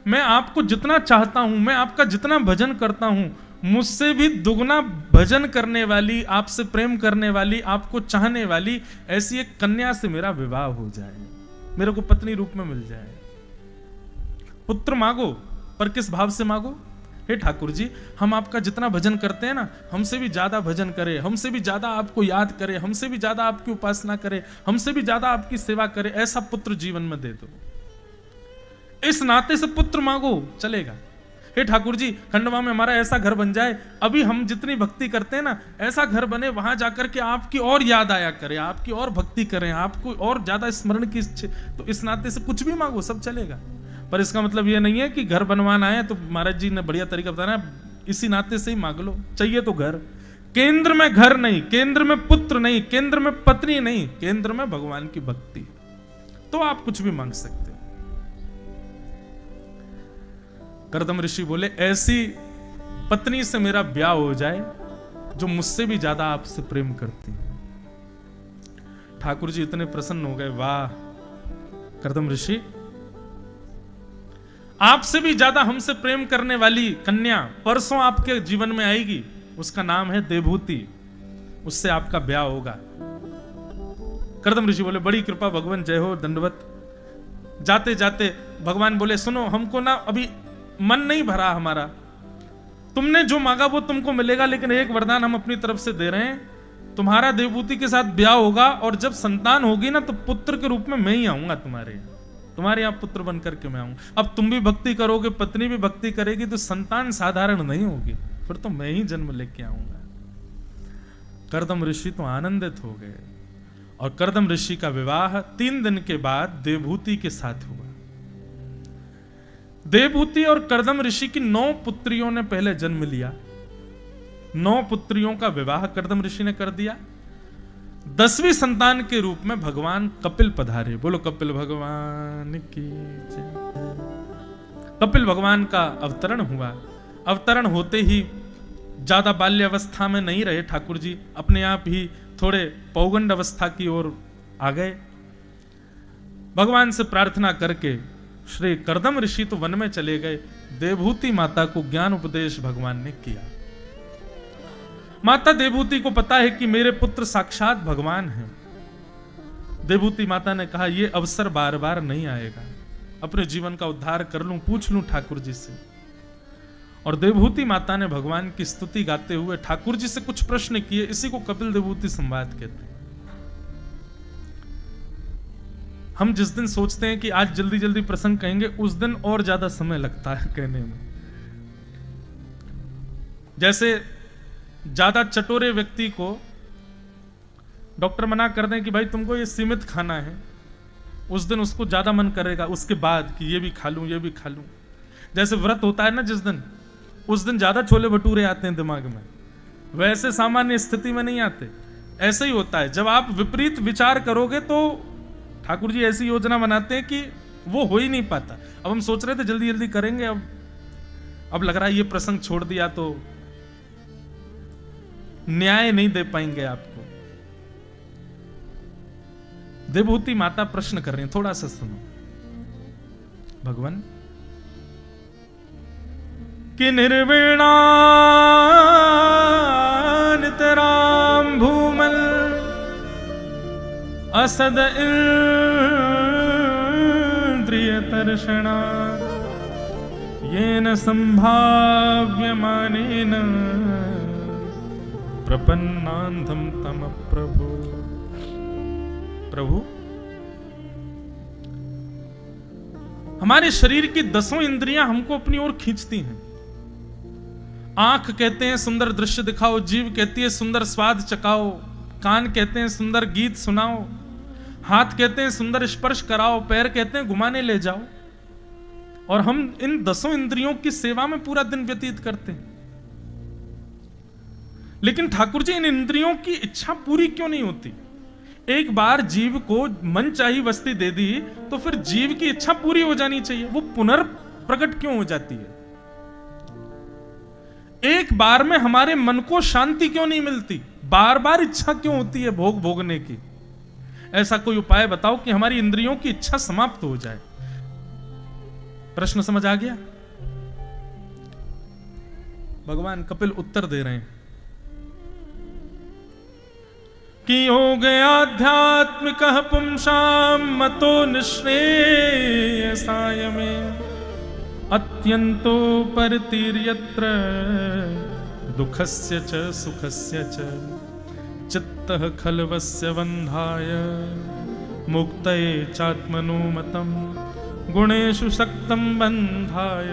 मैं आपको जितना चाहता हूं, मैं आपका जितना भजन करता हूं, मुझसे भी दुगना भजन करने वाली, आपसे प्रेम करने वाली, आपको चाहने वाली ऐसी एक कन्या से मेरा विवाह हो जाए, मेरे को पत्नी रूप में मिल जाए। पुत्र मांगो, पर किस भाव से मांगो? हे ठाकुर जी, हम आपका जितना भजन करते हैं ना, हमसे भी ज्यादा भजन करे, हमसे भी ज्यादा आपको याद करे, हमसे भी ज्यादा आपकी उपासना करे, हमसे भी ज्यादा आपकी सेवा करे, ऐसा पुत्र जीवन में दे दो। इस नाते से पुत्र मांगो, चलेगा। हे ठाकुर जी, खंडवा में हमारा ऐसा घर बन जाए, अभी हम जितनी भक्ति करते हैं ना, ऐसा घर बने, वहां जाकर के आपकी और याद आया करे, आपकी और भक्ति करें, आपको और ज्यादा स्मरण की इच्छा। तो इस नाते से कुछ भी मांगो, सब चलेगा। पर इसका मतलब ये नहीं है कि घर बनवाना है तो महाराज जी ने बढ़िया तरीका बताया, इसी नाते से ही मांग लो। चाहिए तो घर, केंद्र में घर नहीं, केंद्र में पुत्र नहीं, केंद्र में पत्नी नहीं, केंद्र में भगवान की भक्ति, तो आप कुछ भी मांग सकते हो। कर्दम ऋषि बोले, ऐसी पत्नी से मेरा ब्याह हो जाए जो मुझसे भी ज्यादा आपसे प्रेम करती है। ठाकुर जी इतने प्रसन्न हो गए, वाह कर्दम ऋषि, आपसे भी ज्यादा हमसे प्रेम करने वाली कन्या परसों आपके जीवन में आएगी, उसका नाम है देवहूति, उससे आपका ब्याह होगा। कर्दम ऋषि बोले, बड़ी कृपा भगवान, जय हो, दंडवत। जाते जाते भगवान बोले, सुनो, हमको ना अभी मन नहीं भरा हमारा, तुमने जो मांगा वो तुमको मिलेगा, लेकिन एक वरदान हम अपनी तरफ से दे रहे हैं, तुम्हारा देवहूति के साथ ब्याह होगा, और जब संतान होगी ना तो पुत्र के रूप में मैं ही आऊंगा तुम्हारे यहाँ पुत्र बन करके मैं आऊंगा। अब तुम भी भक्ति करोगे, पत्नी भी भक्ति करेगी, तो संतान साधारण नहीं होगी, फिर तो मैं ही जन्म लेके आऊंगा। कर्दम ऋषि तो आनंदित हो गए, और कर्दम ऋषि का विवाह 3 दिन के बाद देवहूति के साथ हुआ। देवहूति और कर्दम ऋषि की 9 पुत्रियों ने पहले जन्म लिया। 9 पुत्रियों का विवाह कर्दम ऋषि ने कर दिया। 10वीं संतान के रूप में भगवान कपिल पधारे। बोलो कपिल भगवान की जय। कपिल भगवान का अवतरण हुआ। अवतरण होते ही ज्यादा बाल्यावस्था में नहीं रहे ठाकुर जी, अपने आप ही थोड़े पौगंड अवस्था की ओर आ गए। भगवान से प्रार्थना करके श्री कर्दम ऋषि तो वन में चले गए। देवहूति माता को ज्ञान उपदेश भगवान ने किया। माता देवहूति को पता है कि मेरे पुत्र साक्षात भगवान हैं। देवहूति माता ने कहा, यह अवसर बार बार नहीं आएगा, अपने जीवन का उद्धार कर लूं, पूछ लूं ठाकुर जी से। और देवहूति माता ने भगवान की स्तुति गाते हुए ठाकुर जी से कुछ प्रश्न किए। इसी को कपिल देवहूति संवाद कहते हैं। हम जिस दिन सोचते हैं कि आज जल्दी जल्दी प्रसंग कहेंगे, उस दिन और ज्यादा समय लगता है कहने में। जैसे ज्यादा चटोरे व्यक्ति को डॉक्टर मना कर दें कि भाई तुमको ये सीमित खाना है, उस दिन उसको ज्यादा मन करेगा उसके बाद कि ये भी खा लूं, ये भी खा लूं। जैसे व्रत होता है ना जिस दिन, उस दिन ज्यादा छोले भटूरे आते हैं दिमाग में, वैसे सामान्य स्थिति में नहीं आते। ऐसा ही होता है, जब आप विपरीत विचार करोगे तो ठाकुर जी ऐसी योजना बनाते हैं कि वो हो ही नहीं पाता। अब हम सोच रहे थे जल्दी जल्दी करेंगे, अब लग रहा है ये प्रसंग छोड़ दिया तो न्याय नहीं दे पाएंगे आपको। देवभूति माता प्रश्न कर रही हैं, थोड़ा सा सुनो। भगवान कि निर्विणा नितराम भूमल असद इंद्रिय तर्षणा येन संभाव्यमानेन प्रपन्नांधम तम प्रभु। प्रभु, हमारे शरीर की 10 इंद्रियां हमको अपनी ओर खींचती हैं। आंख कहते हैं सुंदर दृश्य दिखाओ, जीभ कहती है सुंदर स्वाद चखाओ, कान कहते हैं सुंदर गीत सुनाओ, हाथ कहते हैं सुंदर स्पर्श कराओ, पैर कहते हैं घुमाने ले जाओ। और हम इन 10 इंद्रियों की सेवा में पूरा दिन व्यतीत करते हैं। लेकिन ठाकुर जी, इन इंद्रियों की इच्छा पूरी क्यों नहीं होती? एक बार जीव को मनचाही वस्तु दे दी तो फिर जीव की इच्छा पूरी हो जानी चाहिए, वो पुनर्प्रकट क्यों हो जाती है? एक बार में हमारे मन को शांति क्यों नहीं मिलती? बार बार इच्छा क्यों होती है भोग भोगने की? ऐसा कोई उपाय बताओ कि हमारी इंद्रियों की इच्छा समाप्त हो जाए। प्रश्न समझ आ गया? भगवान कपिल उत्तर दे रहे हैं कि योग आध्यात्मिक पुंसाम मतो निःश्रेयसाय में अत्यंतो परतिर्यत्र दुःखस्य च सुखस्य च चित्तः खल्वस्य बन्धाय मुक्तये चात्मनो मतम् गुणेषु सक्तं बन्धाय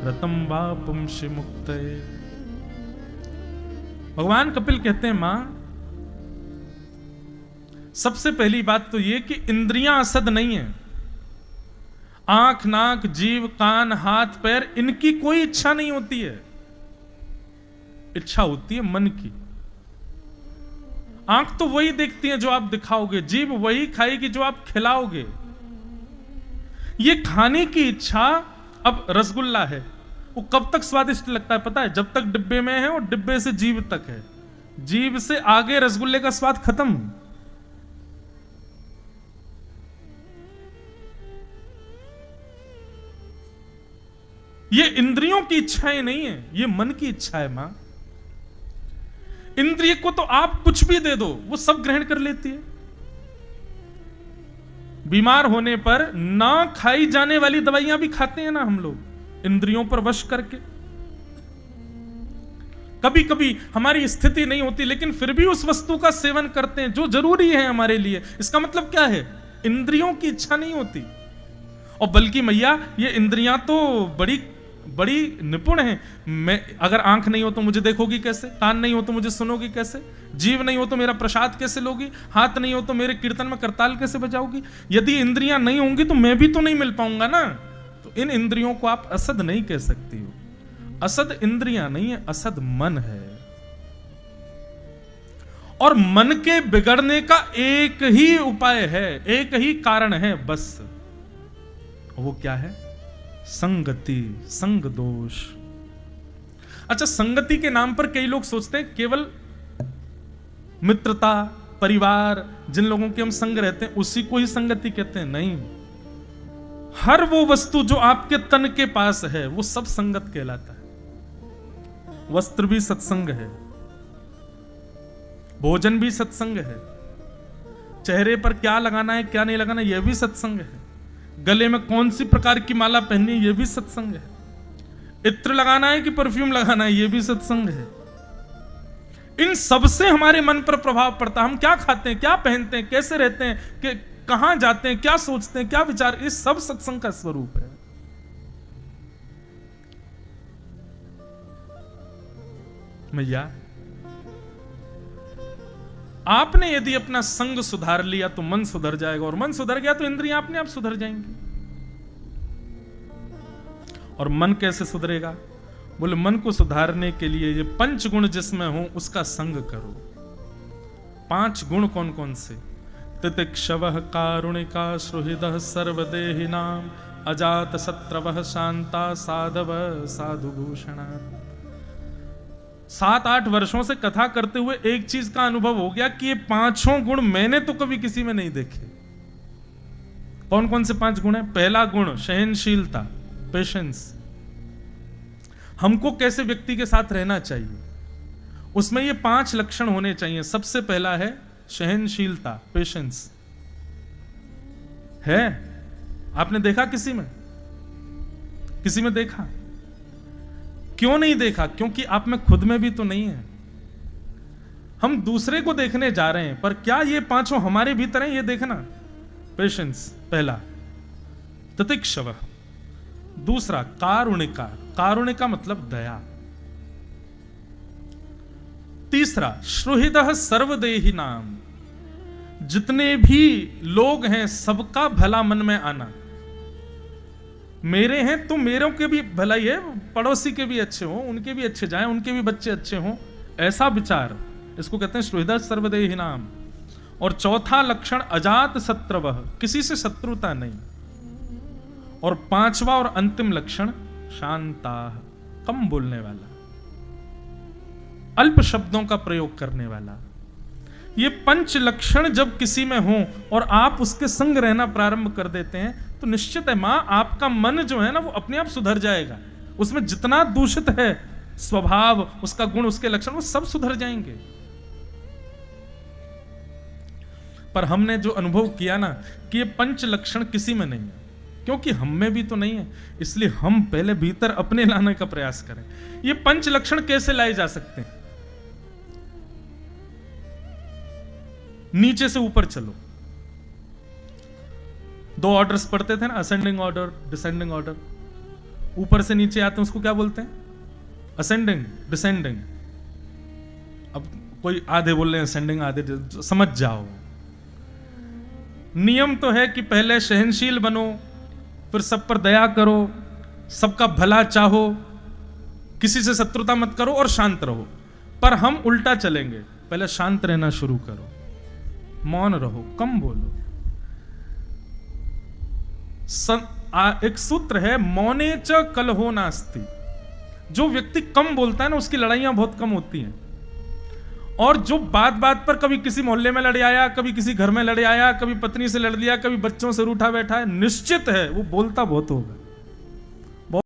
रतं वा पुंसि मुक्तये। भगवान कपिल कहते हैं, मां, सबसे पहली बात तो ये कि इंद्रियां असद नहीं है। आंख, नाक, जीव, कान, हाथ, पैर, इनकी कोई इच्छा नहीं होती है। इच्छा होती है मन की। आंख तो वही देखती है जो आप दिखाओगे, जीभ वही खाएगी जो आप खिलाओगे। ये खाने की इच्छा, अब रसगुल्ला है, वो कब तक स्वादिष्ट लगता है पता है? जब तक डिब्बे में है और डिब्बे से जीभ तक है। जीभ से आगे रसगुल्ले का स्वाद खत्म। ये इंद्रियों की इच्छाएं नहीं है, ये मन की इच्छा है। मां, इंद्रिय को तो आप कुछ भी दे दो, वो सब ग्रहण कर लेती है। बीमार होने पर ना खाई जाने वाली दवाइयां भी खाते हैं ना हम लोग, इंद्रियों पर वश करके। कभी कभी हमारी स्थिति नहीं होती लेकिन फिर भी उस वस्तु का सेवन करते हैं जो जरूरी है हमारे लिए। इसका मतलब क्या है? इंद्रियों की इच्छा नहीं होती। और बल्कि मैया, ये इंद्रियां तो बड़ी बड़ी निपुण है। मैं अगर आंख नहीं हो तो मुझे देखोगी कैसे? कान नहीं हो तो मुझे सुनोगी कैसे? जीव नहीं हो तो मेरा प्रसाद कैसे लोगी? हाथ नहीं हो तो मेरे कीर्तन में करताल कैसे बजाओगी? यदि इंद्रियां नहीं होंगी तो मैं भी तो नहीं मिल पाऊंगा ना। तो इन इंद्रियों को आप असद नहीं कह सकती हो। असद इंद्रियां नहीं है, असद मन है। और मन के बिगड़ने का एक ही उपाय है, एक ही कारण है बस। वो क्या है? संगति, संग दोष। अच्छा, संगति के नाम पर कई लोग सोचते हैं केवल मित्रता, परिवार, जिन लोगों के हम संग रहते हैं उसी को ही संगति कहते हैं। नहीं, हर वो वस्तु जो आपके तन के पास है वो सब संगत कहलाता है। वस्त्र भी सत्संग है, भोजन भी सत्संग है, चेहरे पर क्या लगाना है क्या नहीं लगाना यह भी सत्संग है, गले में कौन सी प्रकार की माला पहननी है यह भी सत्संग है, इत्र लगाना है कि परफ्यूम लगाना है यह भी सत्संग है। इन सब से हमारे मन पर प्रभाव पड़ता है। हम क्या खाते हैं, क्या पहनते हैं, कैसे रहते हैं, कि कहां जाते हैं, क्या सोचते हैं, क्या विचार, ये सब सत्संग का स्वरूप है। मैया, आपने यदि अपना संग सुधार लिया तो मन सुधर जाएगा, और मन सुधर गया तो इंद्रियां अपने आप सुधर जाएंगी। और मन कैसे सुधरेगा? बोले मन को सुधारने के लिए ये 5 गुण जिसमें हो उसका संग करो। 5 गुण कौन कौन से? तितिक्षवः कारुणिका सुहृदः सर्वदेहिनां अजात शत्रवः शांता साधवः साधुभूषणा। 7-8 वर्षों से कथा करते हुए एक चीज का अनुभव हो गया कि ये 5 गुण मैंने तो कभी किसी में नहीं देखे। कौन कौन से 5 गुण है? पहला गुण सहनशीलता, पेशेंस। हमको कैसे व्यक्ति के साथ रहना चाहिए, उसमें ये 5 लक्षण होने चाहिए। सबसे पहला है सहनशीलता, पेशेंस। है? आपने देखा किसी में? किसी में देखा? क्यों नहीं देखा? क्योंकि आप में खुद में भी तो नहीं है। हम दूसरे को देखने जा रहे हैं, पर क्या ये 5 हमारे भीतर है, ये देखना। पेशेंस पहला। तितिक्षव दूसरा। कारुणिका, कारुणिका मतलब दया। तीसरा सुहृदः सर्वदेही नाम, जितने भी लोग हैं सबका भला मन में आना। मेरे हैं तो मेरों के भी भलाई है, पड़ोसी के भी अच्छे हो, उनके भी अच्छे जाएं, उनके भी बच्चे अच्छे हों, ऐसा विचार, इसको कहते हैं सुहृदः सर्वदेही नाम। और चौथा लक्षण अजात शत्रवः, किसी से शत्रुता नहीं। और 5वां और अंतिम लक्षण शांता, कम बोलने वाला, अल्प शब्दों का प्रयोग करने वाला। ये 5 लक्षण जब किसी में हो और आप उसके संग रहना प्रारंभ कर देते हैं तो निश्चित है मां, आपका मन जो है ना वो अपने आप सुधर जाएगा। उसमें जितना दूषित है स्वभाव, उसका गुण, उसके लक्षण, वो सब सुधर जाएंगे। पर हमने जो अनुभव किया ना कि ये 5 लक्षण किसी में नहीं है, क्योंकि हम में भी तो नहीं है, इसलिए हम पहले भीतर अपने लाने का प्रयास करें। ये 5 लक्षण कैसे लाए जा सकते हैं? नीचे से ऊपर चलो। 2 ऑर्डर्स पढ़ते थे ना, असेंडिंग ऑर्डर, डिसेंडिंग ऑर्डर। ऊपर से नीचे आते हैं उसको क्या बोलते हैं? Ascending, descending. अब कोई आधे बोल रहे हैं असेंडिंग, आधे, समझ जाओ। नियम तो है कि पहले सहनशील बनो, फिर सब पर दया करो, सबका भला चाहो, किसी से शत्रुता मत करो और शांत रहो। पर हम उल्टा चलेंगे, पहले शांत रहना शुरू करो, मौन रहो, कम बोलो। एक सूत्र है, मौने च कलहो नास्ति। जो व्यक्ति कम बोलता है ना उसकी लड़ाइयां बहुत कम होती हैं। और जो बात बात पर कभी किसी मोहल्ले में लड़ आया, कभी किसी घर में लड़ आया, कभी पत्नी से लड़ लिया, कभी बच्चों से रूठा बैठा है, निश्चित है वो बोलता बहुत होगा।